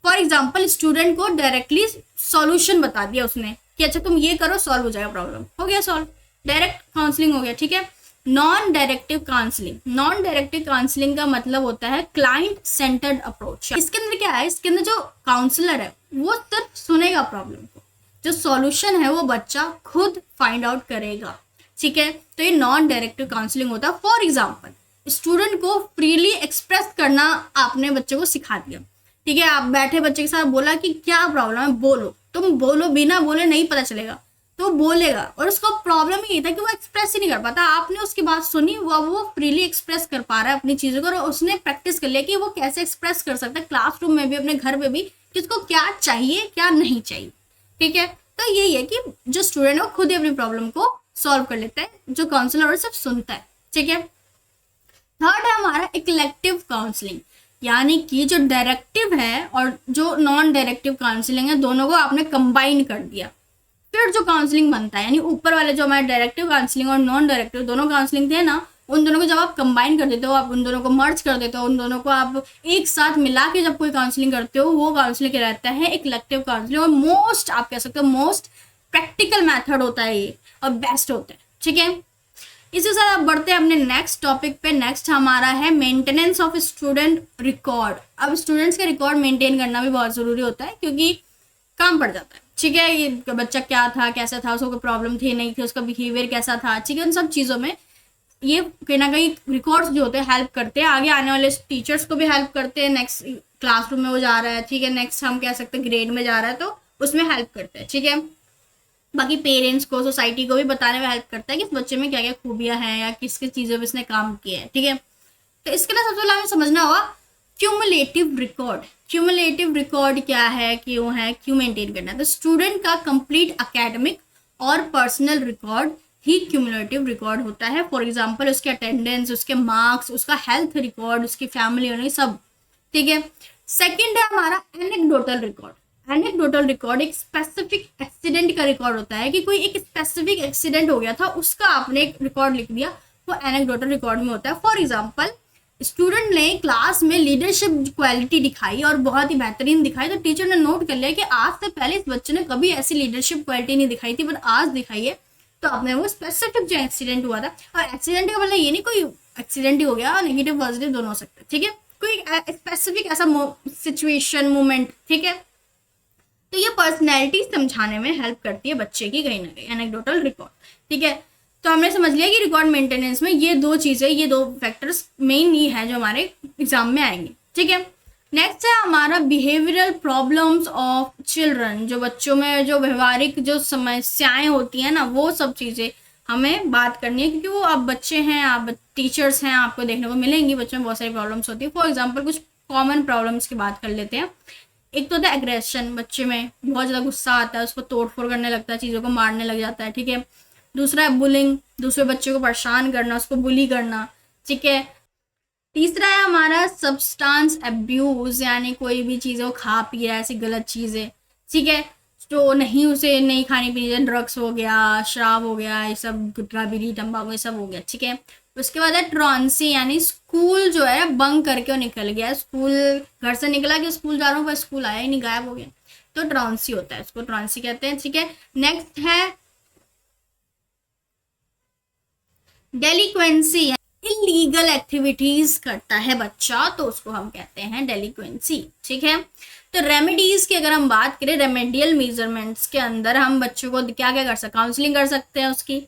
फॉर एग्जाम्पल स्टूडेंट को डायरेक्टली सॉल्यूशन बता दिया उसने कि अच्छा तुम ये करो, सॉल्व हो जाएगा, प्रॉब्लम हो गया सॉल्व, डायरेक्ट काउंसलिंग हो गया, ठीक है। Non directive counselling, non directive counselling का मतलब होता है क्लाइंट सेंटर्ड अप्रोच। इसके अंदर क्या है, इसके अंदर जो काउंसलर है वो सिर्फ सुनेगा प्रॉब्लम को, जो सॉल्यूशन है वो बच्चा खुद फाइंड आउट करेगा, ठीक है। तो ये नॉन डायरेक्टिव काउंसलिंग होता है। फॉर एग्जाम्पल स्टूडेंट को फ्रीली एक्सप्रेस करना आपने बच्चे को सिखा दिया, ठीक है, आप बैठे बच्चे के साथ बोला कि क्या प्रॉब्लम है बोलो, तुम बोलो, बिना बोले नहीं पता चलेगा, तो बोलेगा। और उसका प्रॉब्लम ये था कि वो एक्सप्रेस ही नहीं कर पाता, आपने उसकी बात सुनी, वो फ्रीली एक्सप्रेस कर पा रहा है अपनी चीज़ों को, और उसने प्रैक्टिस कर लिया कि वो कैसे एक्सप्रेस कर सकता है क्लासरूम में भी, अपने घर में भी, कि उसको क्या चाहिए क्या नहीं चाहिए, ठीक है। तो यही है कि जो स्टूडेंट है वो खुद ही अपनी प्रॉब्लम को सॉल्व कर लेता है, जो काउंसलर सिर्फ सुनता है, ठीक है। थर्ड है हमारा इलेक्टिव काउंसलिंग, यानी कि जो डायरेक्टिव है और जो नॉन डायरेक्टिव काउंसलिंग है दोनों को आपने कंबाइन कर दिया, फिर जो काउंसलिंग बनता है, यानी ऊपर वाले जो हमारे डायरेक्टिव काउंसलिंग और नॉन डायरेक्टिव दोनों काउंसलिंग थे ना, उन दोनों को जब आप कंबाइन कर देते हो, आप उन दोनों को मर्ज कर देते हो, उन दोनों को आप एक साथ मिला के जब कोई काउंसलिंग करते हो, वो काउंसलिंग रहता है इलेक्टिव काउंसलिंग। और मोस्ट आप कह सकते हो मोस्ट प्रैक्टिकल मेथड होता है ये, और बेस्ट होता है, ठीक है। इसी साथ आप बढ़ते हैं अपने नेक्स्ट टॉपिक पे। नेक्स्ट हमारा है मेंटेनेंस ऑफ स्टूडेंट रिकॉर्ड। अब स्टूडेंट्स का रिकॉर्ड मेंटेन करना भी बहुत ज़रूरी होता है, क्योंकि काम पड़ जाता है, ठीक है। ये बच्चा क्या था, कैसा था, उसको कोई प्रॉब्लम थी नहीं थी, उसका बिहेवियर कैसा था, ठीक है, उन सब चीज़ों में ये कहीं ना कहीं रिकॉर्ड्स जो होते हैं हेल्प करते हैं, आगे आने वाले टीचर्स को भी हेल्प करते हैं, नेक्स्ट क्लासरूम में वो जा रहा है, ठीक है, नेक्स्ट हम कह सकते हैं ग्रेड में जा रहा है तो उसमें हेल्प करते हैं, ठीक है। बाकी पेरेंट्स को, सोसाइटी को भी बताने में हेल्प करता है कि इस बच्चे में क्या क्या खूबियां हैं या किस किस चीज़ों में इसने काम किया है, ठीक है। तो इसके लिए सबसे पहले हमें समझना होगा क्यूमुलेटिव रिकॉर्ड। क्यूमुलेटिव रिकॉर्ड क्या है, क्यों है, क्यों मेंटेन करना है। तो स्टूडेंट का कंप्लीट एकेडमिक और पर्सनल रिकॉर्ड ही क्यूमुलेटिव रिकॉर्ड होता है। फॉर एग्जांपल उसके अटेंडेंस, उसके मार्क्स, उसका हेल्थ रिकॉर्ड, उसकी फैमिली और सब, ठीक है। सेकंड है हमारा एनेक्डोटल रिकॉर्ड। एनेक्डोटल रिकॉर्ड एक स्पेसिफिक एक्सीडेंट का रिकॉर्ड होता है कि कोई एक स्पेसिफिक एक्सीडेंट हो गया था, उसका आपने एक रिकॉर्ड लिख दिया, वो एनेक्डोटल रिकॉर्ड में होता है। फॉर एग्जांपल स्टूडेंट ने क्लास में लीडरशिप क्वालिटी दिखाई और बहुत ही बेहतरीन दिखाई, तो टीचर ने नोट कर लिया कि आज से पहले इस बच्चे ने कभी ऐसी लीडरशिप क्वालिटी नहीं दिखाई थी, पर आज दिखाई है, तो आपने वो स्पेसिफिक जो एक्सीडेंट हुआ था। और एक्सीडेंट का मतलब ये नहीं कोई एक्सीडेंट ही हो गया, नेगेटिव पॉजिटिव दोनों हो सकते हैं, ठीक है, कोई स्पेसिफिक ऐसा सिचुएशन मोमेंट, ठीक है। तो ये पर्सनैलिटी समझाने में हेल्प करती है बच्चे की कहीं ना कहीं, एनेक्डोटल रिकॉर्ड, ठीक है। तो हमने समझ लिया कि रिकॉर्ड मेंटेनेंस में ये दो चीज़ें, ये दो फैक्टर्स मेन ही है जो हमारे एग्जाम में आएंगे, ठीक है। नेक्स्ट है हमारा बिहेवियरल प्रॉब्लम्स ऑफ चिल्ड्रन। जो बच्चों में जो व्यवहारिक जो समस्याएं होती हैं ना, वो सब चीज़ें हमें बात करनी है, क्योंकि वो आप बच्चे हैं, आप टीचर्स हैं, आपको देखने को मिलेंगी बच्चों में बहुत सारी प्रॉब्लम्स होती है। फॉर एग्जाम्पल कुछ कॉमन प्रॉब्लम्स की बात कर लेते हैं। एक तो होता है एग्रेशन, बच्चे में बहुत ज़्यादा गुस्सा आता है, उसको तोड़ फोड़ करने लगता है, चीज़ों को मारने लग जाता है, ठीक है। दूसरा है बुलिंग, दूसरे बच्चे को परेशान करना, उसको बुली करना, ठीक है। तीसरा है हमारा सब्सटेंस अब्यूज़, यानी कोई भी चीज़ों खा पी रहा है ऐसी गलत चीज़ें, ठीक है। जो नहीं, उसे नहीं खानी पीनी चाहिए, ड्रग्स हो गया, शराब हो गया, ये सब गुटखा बीड़ी तंबाकू ये सब हो गया, ठीक है। उसके बाद है ट्रॉन्सी, यानी स्कूल जो है बंक करके वो निकल गया, स्कूल घर से निकला कि स्कूल जा रहा हूँ पर स्कूल आया ही नहीं, गायब हो गया, तो ट्रॉन्सी होता है, उसको ट्रॉन्सी कहते हैं, ठीक है। नेक्स्ट है डेलिक्वेंसी, इलीगल एक्टिविटीज करता है बच्चा तो उसको हम कहते हैं डेलिक्वेंसी, ठीक है। तो रेमेडीज की अगर हम बात करें, रेमेडियल मेजरमेंट्स के अंदर हम बच्चों को क्या क्या कर सकते हैं, काउंसलिंग कर सकते हैं, उसकी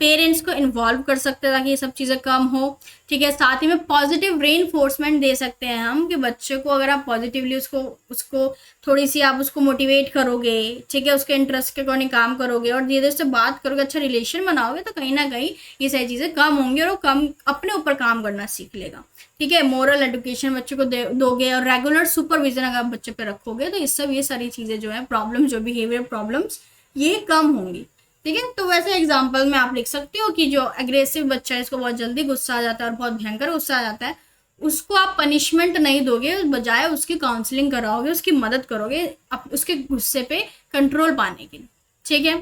पेरेंट्स को इन्वॉल्व कर सकते हैं ताकि ये सब चीज़ें कम हो, ठीक है। साथ ही में पॉजिटिव रेनफोर्समेंट दे सकते हैं हम कि बच्चे को अगर आप पॉजिटिवली उसको उसको थोड़ी सी आप उसको मोटिवेट करोगे, ठीक है, उसके इंटरेस्ट के अकॉर्डिंग काम करोगे और धीरे धीरे से बात करोगे, अच्छा रिलेशन बनाओगे, तो कहीं ना कहीं ये सारी चीज़ें कम होंगी और वो कम अपने ऊपर काम करना सीख लेगा, ठीक है। मोरल एजुकेशन बच्चे को दोगे और रेगुलर सुपरविजन अगर आप बच्चे पे रखोगे तो इस सब ये सारी चीज़ें जो है प्रॉब्लम, जो बिहेवियर प्रॉब्लम्स ये कम होंगी, ठीक है। तो वैसे एग्जाम्पल में आप लिख सकते हो कि जो एग्रेसिव बच्चा है, इसको बहुत जल्दी गुस्सा आ जाता है और बहुत भयंकर गुस्सा आ जाता है, उसको आप पनिशमेंट नहीं दोगे, बजाय उसकी काउंसलिंग कराओगे, उसकी मदद करोगे उसके गुस्से पे कंट्रोल पाने के लिए, ठीक है।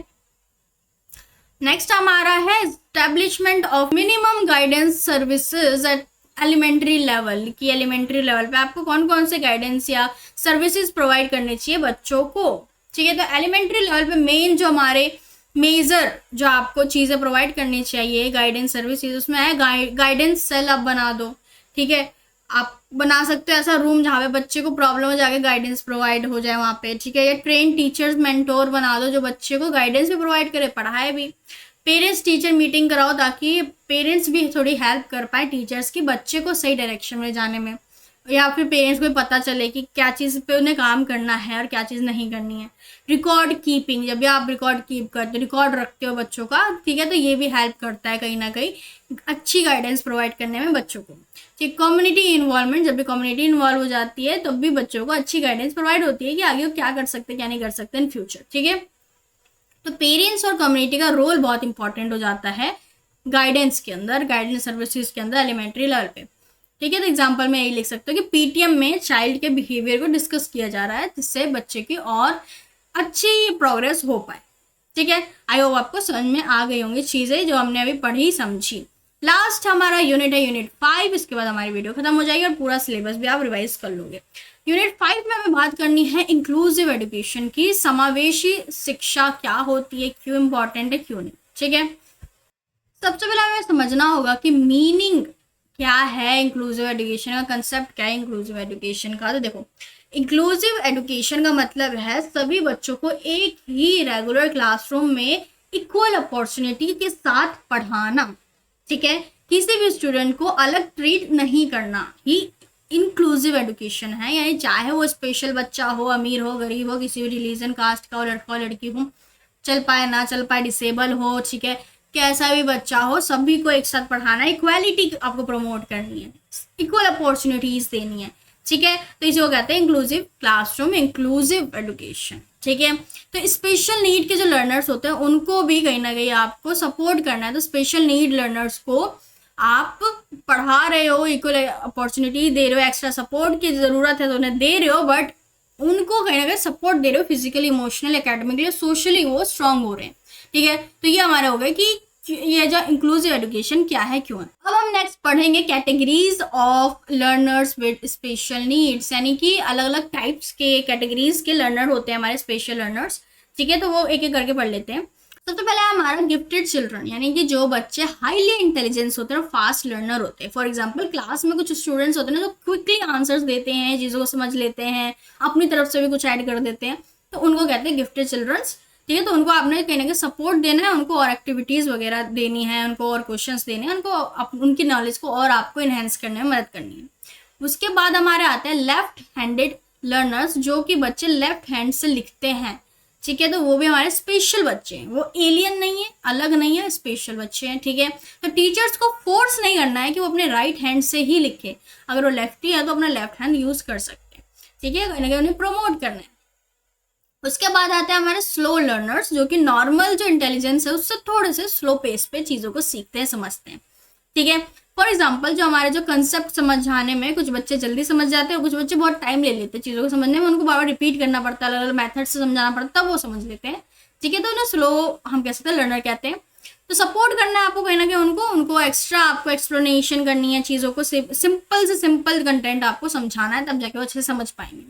नेक्स्ट हमारा है establishment of minimum guidance services at elementary level, की एलिमेंट्री लेवल पे आपको कौन कौन से गाइडेंस या सर्विसेज प्रोवाइड करने चाहिए बच्चों को, ठीक है। तो एलिमेंट्री लेवल पे मेन जो हमारे मेजर जो आपको चीज़ें प्रोवाइड करनी चाहिए गाइडेंस सर्विसेज, उसमें है गाइडेंस सेल आप बना दो, ठीक है। आप बना सकते हो ऐसा रूम जहाँ पे बच्चे को प्रॉब्लम हो जाके गाइडेंस प्रोवाइड हो जाए वहाँ पे, ठीक है। या ट्रेन टीचर्स मेंटोर बना दो जो बच्चे को गाइडेंस भी प्रोवाइड करे, पढ़ाए भी। पेरेंट्स टीचर मीटिंग कराओ ताकि पेरेंट्स भी थोड़ी हेल्प कर पाए टीचर्स की बच्चे को सही डायरेक्शन में जाने में, या फिर पेरेंट्स को पता चले कि क्या चीज़ पे उन्हें काम करना है और क्या चीज़ नहीं करनी है। रिकॉर्ड कीपिंग, जब भी आप रिकॉर्ड कीप करते हो, रिकॉर्ड रखते हो बच्चों का, ठीक है, तो ये भी हेल्प करता है कहीं ना कहीं अच्छी गाइडेंस प्रोवाइड करने में बच्चों को, ठीक। कम्युनिटी इन्वॉल्वमेंट, जब भी कम्युनिटी इन्वॉल्व हो जाती है तब भी बच्चों को अच्छी गाइडेंस प्रोवाइड होती है कि आगे वो क्या कर सकते हैं क्या नहीं कर सकते इन फ्यूचर, ठीक है। तो पेरेंट्स और कम्युनिटी का रोल बहुत इंपॉर्टेंट हो जाता है गाइडेंस के अंदर, गाइडेंस सर्विसेज के अंदर एलिमेंट्री लेवल पे, ठीक है। तो एग्जाम्पल में यही लिख सकते हो कि पीटीएम में चाइल्ड के बिहेवियर को डिस्कस किया जा रहा है जिससे बच्चे की और अच्छी प्रोग्रेस हो पाए, ठीक है। आई होप आपको समझ में आ गई होंगी चीज़ें जो हमने अभी पढ़ी समझी। लास्ट हमारा यूनिट है यूनिट 5, इसके बाद हमारी वीडियो खत्म हो जाएगी और पूरा सिलेबस भी आप रिवाइज कर लोगे। यूनिट 5 में हमें बात करनी है इंक्लूसिव एजुकेशन की, समावेशी शिक्षा क्या होती है, क्यों इंपॉर्टेंट है, क्यों नहीं, ठीक है। सबसे पहले हमें समझना होगा कि मीनिंग क्या है इंक्लूसिव एजुकेशन का, कंसेप्ट क्या है इंक्लूसिव एजुकेशन का। तो देखो, इंक्लूसिव एजुकेशन का मतलब है सभी बच्चों को एक ही रेगुलर क्लासरूम में इक्वल अपॉर्चुनिटी के साथ पढ़ाना, ठीक है। किसी भी स्टूडेंट को अलग ट्रीट नहीं करना ही इंक्लूसिव एजुकेशन है, यानी चाहे वो स्पेशल बच्चा हो, अमीर हो, गरीब हो, किसी भी रिलीजन कास्ट का हो, लड़का हो लड़की हो, चल पाए ना चल पाए, डिसेबल हो, ठीक है, कैसा भी बच्चा हो, सभी को एक साथ पढ़ाना है, इक्वालिटी आपको प्रमोट करनी है, इक्वल अपॉर्चुनिटीज देनी है, ठीक है। तो इसे वो कहते हैं इंक्लूसिव क्लासरूम, इंक्लूसिव एजुकेशन, ठीक है। तो स्पेशल नीड के जो लर्नर्स होते हैं उनको भी कहीं ना कहीं आपको सपोर्ट करना है, तो स्पेशल नीड लर्नर्स को आप पढ़ा रहे हो, इक्वल अपॉर्चुनिटी दे रहे हो, एक्स्ट्रा सपोर्ट की ज़रूरत है तो उन्हें दे रहे हो, बट उनको कहीं ना कहीं सपोर्ट दे रहे हो, फिजिकली, इमोशनली, एकेडमिकली, सोशली वो स्ट्रांग हो रहे हैं, ठीक है। तो ये हमारा हो गया कि ये जो इंक्लूसिव एजुकेशन क्या है, क्यों है। अब हम नेक्स्ट पढ़ेंगे categories of learners with special needs, यानी कि अलग अलग टाइप्स के कैटेगरीज के लर्नर होते हैं हमारे स्पेशल लर्नर्स, ठीक है। तो वो एक एक करके पढ़ लेते हैं। सबसे पहले हमारा गिफ्टेड चिल्ड्रन, यानी कि जो बच्चे हाईली इंटेलिजेंस होते हैं और फास्ट लर्नर होते हैं। फॉर एग्जांपल क्लास में कुछ स्टूडेंट्स होते हैं जो क्विकली आंसर्स देते हैं, चीज़ों को समझ लेते हैं, अपनी तरफ से भी कुछ ऐड कर देते हैं, तो उनको कहते हैं गिफ्टेड चिल्ड्रंस, ठीक है। तो उनको आपने कहीं ना कहीं सपोर्ट देना है, उनको और एक्टिविटीज़ वगैरह देनी है, उनको और क्वेश्चंस देने हैं, उनको उनकी नॉलेज को और आपको इन्हेंस करने में मदद करनी है। उसके बाद हमारे आते हैं लेफ्ट हैंडेड लर्नर्स, जो कि बच्चे लेफ्ट हैंड से लिखते हैं, ठीक है। तो वो भी हमारे स्पेशल बच्चे हैं, वो एलियन नहीं है, अलग नहीं है, स्पेशल बच्चे हैं, ठीक है। तो टीचर्स को फोर्स नहीं करना है कि वो अपने राइट हैंड से ही लिखे, अगर वो लेफ्टी है तो अपना लेफ्ट हैंड यूज कर सकते हैं, ठीक है, कहीं ना कहीं उन्हें प्रमोट करना है। उसके बाद आते हैं हमारे स्लो लर्नर्स, जो कि नॉर्मल जो इंटेलिजेंस है उससे थोड़े से स्लो पेस पे चीज़ों को सीखते हैं, समझते हैं, ठीक है। फॉर एग्जाम्पल जो हमारे जो कंसेप्ट समझाने में कुछ बच्चे जल्दी समझ जाते हैं, कुछ बच्चे बहुत टाइम ले लेते हैं चीज़ों को समझने में, उनको बार बार रिपीट करना पड़ता है, अलग अलग मैथड से समझाना पड़ता है, तब वो समझ लेते हैं। ठीक है, तो उन्हें स्लो हम कह सकते हैं लर्नर कहते हैं। तो सपोर्ट करना है आपको कहीं ना कहीं उनको एक्स्ट्रा आपको एक्सप्लेनेशन करनी है, चीज़ों को सिंपल से सिंपल कंटेंट आपको समझाना है, तब जाके वो अच्छे से समझ पाएंगे।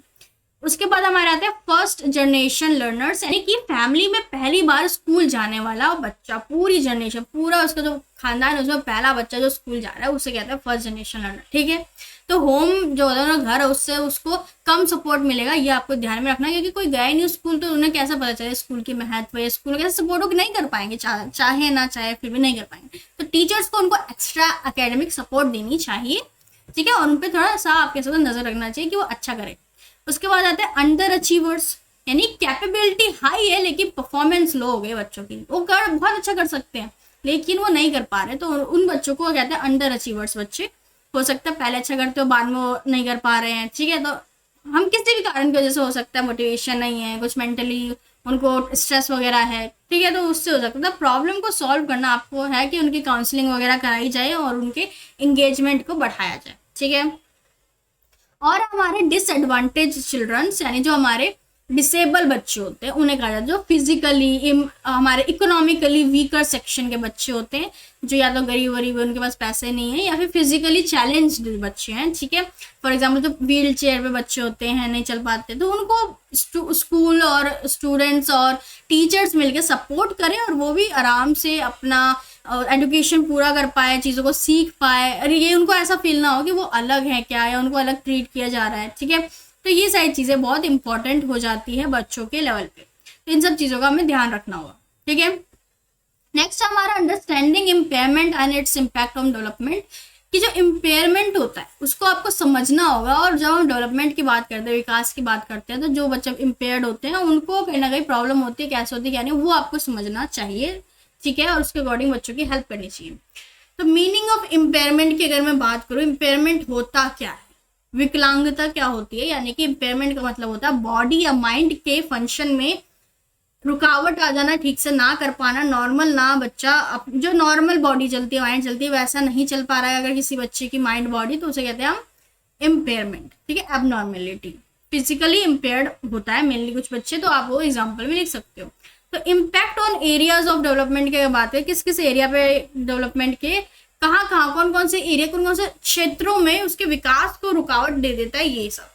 उसके बाद हमारे आते हैं फर्स्ट जनरेशन लर्नर्स, यानी कि फैमिली में पहली बार स्कूल जाने वाला बच्चा, पूरी जनरेशन, पूरा उसका जो खानदान है उसमें पहला बच्चा जो स्कूल जा रहा है उसे कहते हैं फर्स्ट जनरेशन लर्नर। ठीक है, तो होम जो होता है ना, घर है, उससे उसको कम सपोर्ट मिलेगा, ये आपको ध्यान में रखना, क्योंकि कोई गया नहीं स्कूल तो उन्हें कैसा पता चले स्कूल की महत्व या स्कूल कैसे सपोर्ट हो, नहीं कर पाएंगे, चाहे ना चाहे फिर भी नहीं कर पाएंगे। तो टीचर्स को उनको एक्स्ट्रा एकेडमिक सपोर्ट देनी चाहिए। ठीक है, और उन पर थोड़ा सा आपके साथ नजर रखना चाहिए कि वो अच्छा करे। उसके बाद आते हैं अंडर अचीवर्स, यानी कैपेबिलिटी हाई है लेकिन परफॉर्मेंस लो हो गए बच्चों की, वो बहुत अच्छा कर सकते हैं लेकिन वो नहीं कर पा रहे, तो उन बच्चों को कहते हैं अंडर अचीवर्स बच्चे। हो सकता है पहले अच्छा करते हो, बाद में वो नहीं कर पा रहे हैं। ठीक है, तो हम किसी भी कारण की वजह से, हो सकता है मोटिवेशन नहीं है, कुछ मेंटली उनको स्ट्रेस वगैरह है। ठीक है, तो उससे हो सकता है। प्रॉब्लम को सॉल्व करना आपको है कि उनकी काउंसलिंग वगैरह कराई जाए और उनके इंगेजमेंट को बढ़ाया जाए। ठीक है, और हमारे डिसएडवांटेज चिल्ड्रंस, यानी जो हमारे डिसेबल बच्चे होते हैं उन्हें कहा जाता है, जो फिजिकली हमारे इकोनॉमिकली वीकर सेक्शन के बच्चे होते हैं, जो या तो गरीब वरीब उनके पास पैसे नहीं है, या फिर फिजिकली चैलेंज्ड बच्चे हैं। ठीक है, फॉर एग्जांपल जो व्हील चेयर पे बच्चे होते हैं, नहीं चल पाते, तो उनको स्कूल और स्टूडेंट्स और टीचर्स मिलकर सपोर्ट करें और वो भी आराम से अपना एजुकेशन पूरा कर पाए, चीज़ों को सीख पाए, और ये उनको ऐसा फील ना हो कि वो अलग है क्या, या उनको अलग ट्रीट किया जा रहा है। ठीक है, तो ये सारी चीज़ें बहुत इंपॉर्टेंट हो जाती है बच्चों के लेवल पे, तो इन सब चीज़ों का हमें ध्यान रखना होगा। ठीक है, नेक्स्ट हमारा understanding impairment and its impact on development, कि जो इम्पेयरमेंट होता है उसको आपको समझना होगा। और जब हम डेवलपमेंट की बात करते हैं, विकास की बात करते हैं, तो जो बच्चे इम्पेयर्ड होते हैं उनको कहीं ना कहीं प्रॉब्लम होती है, कैसे होती है, यानी वो आपको समझना चाहिए। ठीक है, और उसके अकॉर्डिंग बच्चों की हेल्प करनी चाहिए। तो मीनिंग ऑफ इम्पेयरमेंट की अगर मैं बात करूँ, इम्पेयरमेंट होता क्या है, विकलांगता क्या होती है, यानी कि इम्पेयरमेंट का मतलब होता है बॉडी या माइंड के फंक्शन में रुकावट आ जाना, ठीक से ना कर पाना, नॉर्मल ना बच्चा जो नॉर्मल बॉडी चलती है, माइंड चलती है, वैसा नहीं चल पा रहा है अगर किसी बच्चे की माइंड बॉडी, तो उसे कहते हैं हम इम्पेयरमेंट। ठीक है, एबनॉर्मेलिटी, फिजिकली इम्पेयर्ड होता है मेनली कुछ बच्चे, तो आप वो एग्जाम्पल में लिख सकते हो। तो impact on areas of development की बात है, किस किस एरिया पे डेवलपमेंट के कहाँ कहाँ कौन कौन से एरिया, कौन कौन से क्षेत्रों में उसके विकास को रुकावट दे देता है, ये सब।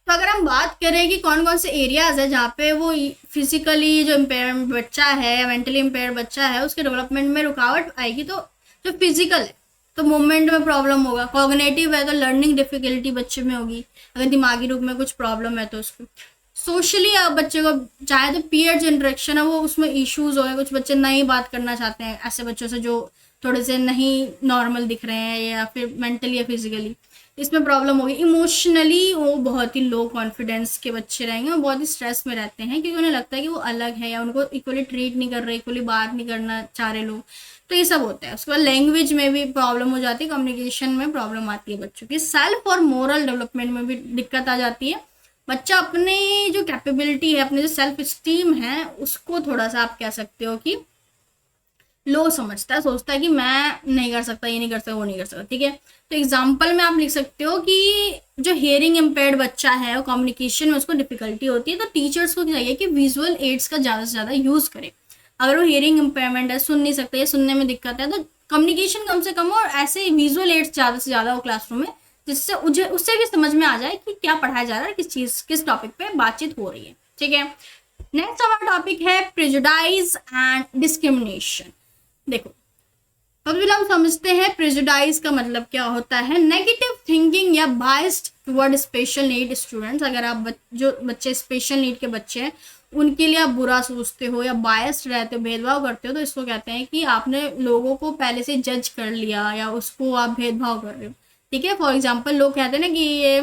तो अगर हम बात करें कि कौन कौन से एरियाज है जहाँ पे वो फिजिकली जो इम्पेयर बच्चा है, मेंटली इम्पेयर बच्चा है, उसके डेवलपमेंट में रुकावट आएगी, तो जो फिजिकल है तो मूवमेंट में प्रॉब्लम होगा, कॉग्निटिव है तो लर्निंग डिफिकल्टी बच्चे में होगी, अगर दिमागी रूप में कुछ प्रॉब्लम है तो उसको, सोशली बच्चे को चाहे तो पीयर इंटरेक्शन है वो उसमें इश्यूज हो गए, कुछ बच्चे नहीं बात करना चाहते हैं ऐसे बच्चों से जो थोड़े से नहीं नॉर्मल दिख रहे हैं, या फिर मेंटली या फिजिकली, इसमें प्रॉब्लम होगी। इमोशनली वो बहुत ही लो कॉन्फिडेंस के बच्चे रहेंगे, वो बहुत ही स्ट्रेस में रहते हैं क्योंकि उन्हें लगता है कि वो अलग है, या उनको इक्वली ट्रीट नहीं कर रहे, इक्वली बात नहीं करना चाह रहे लोग, तो ये सब होता है। उसके बाद लैंग्वेज में भी प्रॉब्लम हो जाती है, कम्युनिकेशन में प्रॉब्लम आती है बच्चों की, सेल्फ और मोरल डेवलपमेंट में भी दिक्कत आ जाती है। बच्चा अपनी जो कैपेबिलिटी है, अपने जो सेल्फ स्टीम है, उसको थोड़ा सा आप कह सकते हो कि लो समझता है, सोचता है कि मैं नहीं कर सकता, ये नहीं कर सकता, वो नहीं कर सकता। ठीक है, तो एग्जाम्पल में आप लिख सकते हो कि जो हियरिंग इम्पेयर्ड बच्चा है और कम्युनिकेशन में उसको डिफिकल्टी होती है, तो टीचर्स को चाहिए कि विजुअल एड्स का ज़्यादा से ज़्यादा यूज़ करें। अगर वो हियरिंग इम्पेयरमेंट है, सुन नहीं सकता या सुनने में दिक्कत है, तो कम्युनिकेशन कम से कम, और ऐसे विजुअल एड्स ज़्यादा से ज़्यादा हो क्लासरूम में, जिससे उससे भी समझ में आ जाए कि क्या पढ़ाया जा रहा है, किस चीज़ किस टॉपिक पे बातचीत हो रही है। ठीक है, नेक्स्ट हमारा टॉपिक है प्रेजुडाइज एंड डिस्क्रिमिनेशन। देखो, अब हम समझते हैं प्रेजुडाइज का मतलब क्या होता है, नेगेटिव थिंकिंग या biased toward special need students. अगर आप जो बच्चे स्पेशल नीड के बच्चे हैं उनके लिए आप बुरा सोचते हो या बायस्ड रहते हो, भेदभाव करते हो, तो इसको कहते हैं कि आपने लोगों को पहले से जज कर लिया या उसको आप भेदभाव कर रहे हो। ठीक है, फॉर एग्जाम्पल लोग कहते हैं ना कि ये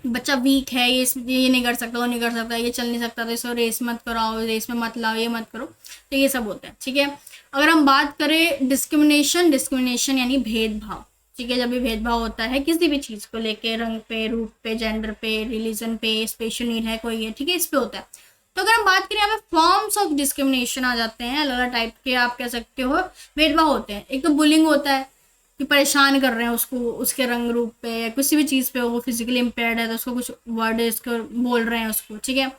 बच्चा वीक है, ये नहीं कर सकता, वो नहीं कर सकता, ये चल नहीं सकता, तो इसको रेस मत कराओ, रेस में मत लाओ, ये मत करो, तो ये सब होता है। ठीक है, अगर हम बात करें डिस्क्रिमिनेशन यानी भेदभाव। ठीक है, जब भी भेदभाव होता है किसी भी चीज़ को लेके, रंग पे, रूप पे, जेंडर पे, रिलीजन पे, स्पेशल नीड है कोई है, ठीक है, इस पे होता है, तो अगर हम बात करें यहाँ पे फॉर्म्स ऑफ डिस्क्रिमिनेशन आ जाते हैं, अलग अलग टाइप के आप कह सकते हो भेदभाव होते हैं। एक तो बुलिंग होता है कि परेशान कर रहे हैं उसको उसके रंग रूप पे या किसी भी चीज़ पे, वो फिजिकली इम्पेयर्ड है तो उसको कुछ वर्ड इसको बोल रहे हैं उसको, ठीक है।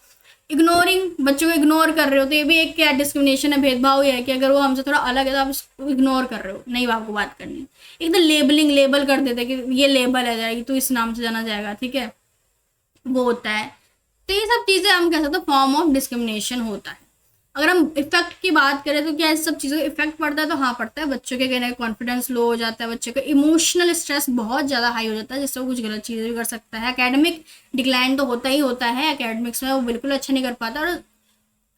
इग्नोरिंग, बच्चों को इग्नोर कर रहे हो तो ये भी एक क्या डिस्क्रिमिनेशन है, भेदभाव ही है कि अगर वो हमसे थोड़ा अलग है तो आप उसको इग्नोर कर रहे हो, नहीं आपको बात करनी। एक तो लेबलिंग, लेबल कर देते हैं कि ये लेबल है जाएगी तो इस नाम से जाना जाएगा, ठीक है, वो होता है। तो ये सब चीज़ें हम कह सकते हैं फॉर्म ऑफ डिस्क्रिमिनेशन होता है। अगर हम इफेक्ट की बात करें तो क्या इस सब चीज़ों का इफेक्ट पड़ता है, तो हाँ पड़ता है। बच्चों के कहने का कॉन्फिडेंस लो हो जाता है, बच्चों का इमोशनल स्ट्रेस बहुत ज़्यादा हाई हो जाता है, जिससे वो कुछ गलत चीज़ें भी कर सकता है। एकेडमिक डिक्लाइन तो होता ही होता है, एकेडमिक्स में वो बिल्कुल अच्छा नहीं कर पाता, और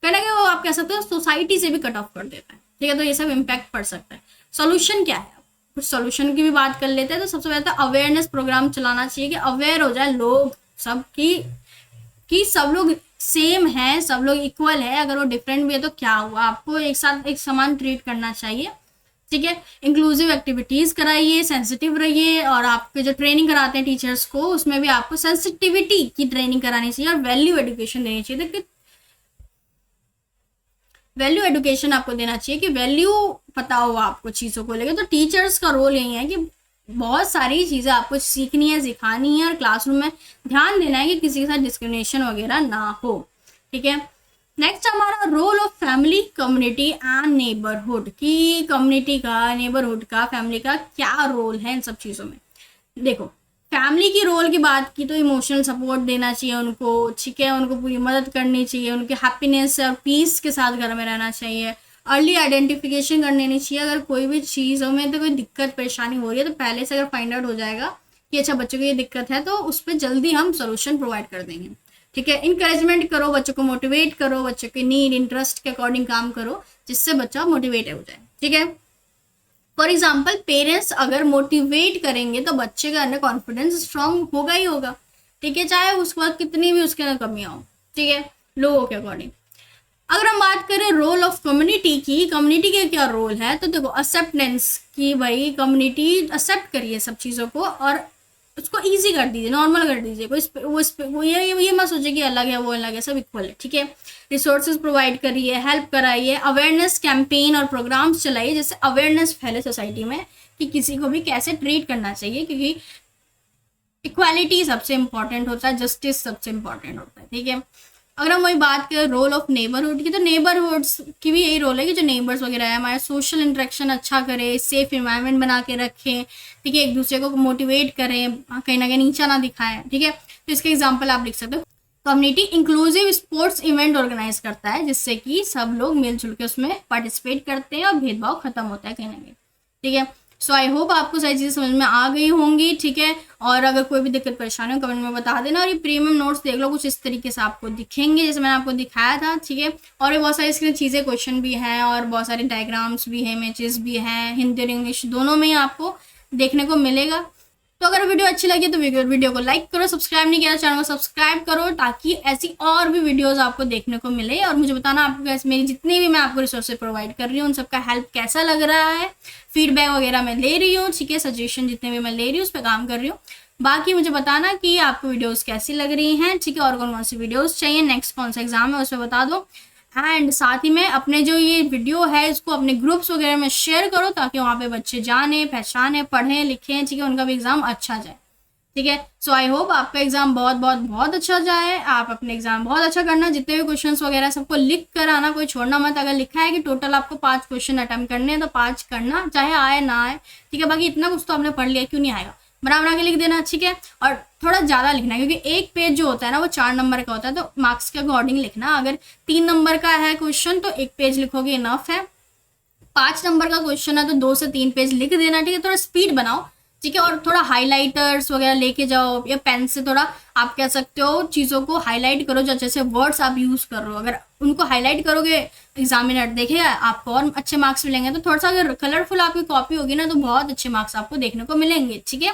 कहने के वो आप कह सकते हो सोसाइटी से भी कट ऑफ कर देता है, ठीक है। तो ये सब इम्पैक्ट पड़ सकता है। सोल्यूशन क्या है, कुछ सोल्यूशन की भी बात कर लेते हैं। तो सबसे पहले तो अवेयरनेस प्रोग्राम चलाना चाहिए कि अवेयर हो जाए लोग सब कि सब लोग सेम है, सब लोग इक्वल है, अगर वो डिफरेंट भी है तो क्या हुआ, आपको एक साथ एक समान ट्रीट करना चाहिए, ठीक है। इंक्लूसिव एक्टिविटीज़ कराइए, सेंसिटिव रहिए, और आपके जो ट्रेनिंग कराते हैं टीचर्स को उसमें भी आपको सेंसिटिविटी की ट्रेनिंग करानी चाहिए और वैल्यू एजुकेशन देनी चाहिए। देखिए वैल्यू एजुकेशन आपको देना चाहिए कि वैल्यू पता हो आपको चीज़ों को लेकर। तो टीचर्स का रोल यही है कि बहुत सारी चीज़ें आपको सीखनी है, सिखानी है, और क्लासरूम में ध्यान देना है कि किसी के साथ डिस्क्रिमिनेशन वगैरह ना हो, ठीक है। नेक्स्ट हमारा role of family, community and neighbourhood, की कम्युनिटी का, नेबरहुड का, फैमिली का क्या रोल है इन सब चीज़ों में। देखो फैमिली की रोल की बात की तो इमोशनल सपोर्ट देना चाहिए उनको, ठीक है, उनको पूरी मदद करनी चाहिए, उनके हैप्पीनेस और पीस के साथ घर में रहना चाहिए। अर्ली आइडेंटिफिकेशन कर लेनी चाहिए, अगर कोई भी चीज़ों में तो कोई दिक्कत परेशानी हो रही है तो पहले से अगर फाइंड आउट हो जाएगा कि अच्छा बच्चों को ये दिक्कत है तो उस पर जल्दी हम सोल्यूशन प्रोवाइड कर देंगे, ठीक है। इंकरेजमेंट करो, बच्चों को मोटिवेट करो, बच्चों के नीड इंटरेस्ट के अकॉर्डिंग काम करो जिससे बच्चा मोटिवेट हो जाए, ठीक है। फॉर एग्जाम्पल पेरेंट्स अगर मोटिवेट करेंगे तो बच्चे का अंदर कॉन्फिडेंस स्ट्रांग होगा ही होगा, ठीक है, चाहे उसके बाद कितनी भी उसके अंदर कमियाँ हो, ठीक है, लोगों के अकॉर्डिंग। अगर हम बात करें रोल ऑफ कम्युनिटी की, कम्युनिटी का क्या रोल है, तो देखो एक्सेप्टेंस की, भाई कम्युनिटी एक्सेप्ट करिए सब चीज़ों को और उसको इजी कर दीजिए, नॉर्मल कर दीजिए। वो ये मत सोचिए कि अलग है वो अलग है, सब इक्वल है, ठीक है। रिसोर्सेज प्रोवाइड करिए, हेल्प कराइए, अवेयरनेस कैंपेन और प्रोग्राम्स चलाइए जिससे अवेयरनेस फैले सोसाइटी में कि किसी को भी कैसे ट्रीट करना चाहिए, क्योंकि इक्वालिटी सबसे इंपॉर्टेंट होता है, जस्टिस सबसे इंपॉर्टेंट होता है, ठीक है। अगर हम वही बात करें रोल ऑफ नेबरहुड की, तो नेबरहुड्स की भी यही रोल है कि जो नेबर्स वगैरह है हमारे सोशल इंटरेक्शन अच्छा करें, सेफ इन्वायरमेंट बना के रखें, ठीक है, एक दूसरे को मोटिवेट करें, कहीं ना कहीं नीचा ना दिखाएं, ठीक है। तो इसके एग्जाम्पल आप लिख सकते हो। Community inclusive sports event organise करता है जिससे कि सब लोग मिलजुल के उसमें पार्टिसिपेट करते हैं और भेदभाव खत्म होता है कहीं ना कहीं, ठीक है। सो आई होप आपको सारी चीज़ें समझ में आ गई होंगी, ठीक है। और अगर कोई भी दिक्कत परेशानी हो कमेंट में बता देना, और ये प्रीमियम नोट्स देख लो, कुछ इस तरीके से आपको दिखेंगे जैसे मैंने आपको दिखाया था, ठीक है। और ये बहुत सारी इसके चीज़ें क्वेश्चन भी हैं और बहुत सारे डायग्राम्स भी हैं, इमेजेस भी हैं, हिंदी और इंग्लिश दोनों में ही आपको देखने को मिलेगा। तो अगर वीडियो अच्छी लगी तो वीडियो को लाइक करो, सब्सक्राइब नहीं किया चैनल को सब्सक्राइब करो ताकि ऐसी और भी वीडियोस आपको देखने को मिले। और मुझे बताना आपको मेरी जितनी भी मैं आपको रिसोर्सेज प्रोवाइड कर रही हूँ उन सबका हेल्प कैसा लग रहा है, फीडबैक वगैरह मैं ले रही हूँ, ठीक है, सजेशन जितने भी मैं ले रही हूँ उस पर काम कर रही हूँ। बाकी मुझे बताना कि आपको वीडियोस कैसी लग रही हैं, ठीक है, और कौन कौन सी वीडियोस चाहिए, नेक्स्ट कौन सा एग्जाम है उस पर बता दो। एंड साथ ही में अपने जो ये वीडियो है इसको अपने ग्रुप्स वगैरह में शेयर करो ताकि वहाँ पे बच्चे जाने, पहचाने, पढ़ें, लिखें, ठीक है, उनका भी एग्जाम अच्छा जाए, ठीक है। सो आई होप आपका एग्जाम बहुत बहुत बहुत अच्छा जाए, आप अपने एग्जाम बहुत अच्छा करना, जितने भी क्वेश्चंस वगैरह सबको लिख कर आना, कोई छोड़ना मत। अगर लिखा है कि टोटल आपको 5 क्वेश्चन अटेम्प्ट करने हैं तो 5 करना, चाहे आए ना आए, ठीक है। बाकी इतना कुछ तो आपने पढ़ लिया, क्यों नहीं आएगा, बना के लिख देना, ठीक है। और थोड़ा ज़्यादा लिखना है क्योंकि एक पेज जो होता है ना वो 4 नंबर का होता है, तो मार्क्स के अकॉर्डिंग लिखना। अगर 3 नंबर का है क्वेश्चन तो 1 पेज लिखोगे इनफ है, 5 नंबर का क्वेश्चन है तो 2 से 3 पेज लिख देना, ठीक है। थोड़ा स्पीड बनाओ, ठीक है, और थोड़ा हाइलाइटर्स वगैरह लेके जाओ या पेन से थोड़ा आप कह सकते हो चीज़ों को हाईलाइट करो, जो जैसे वर्ड्स आप यूज़ कर रहे हो, अगर उनको हाईलाइट करोगे एग्जामिनर देखेगा आपको और अच्छे मार्क्स मिलेंगे। तो थोड़ा सा अगर कलरफुल आपकी कॉपी होगी ना तो बहुत अच्छे मार्क्स आपको देखने को मिलेंगे, ठीक है।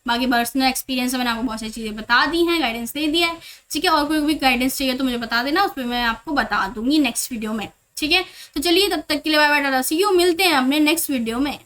बाकी पर्सनल एक्सपीरियंस मैंने आपको बहुत सारी चीज़ें बता दी हैं, गाइडेंस दे दिया है, ठीक है। और कोई भी गाइडेंस चाहिए तो मुझे बता देना, उस पर मैं आपको बता दूंगी नेक्स्ट वीडियो में, ठीक है। तो चलिए तब तक के लिए bye bye, tata, see you, मिलते हैं अपने नेक्स्ट वीडियो में।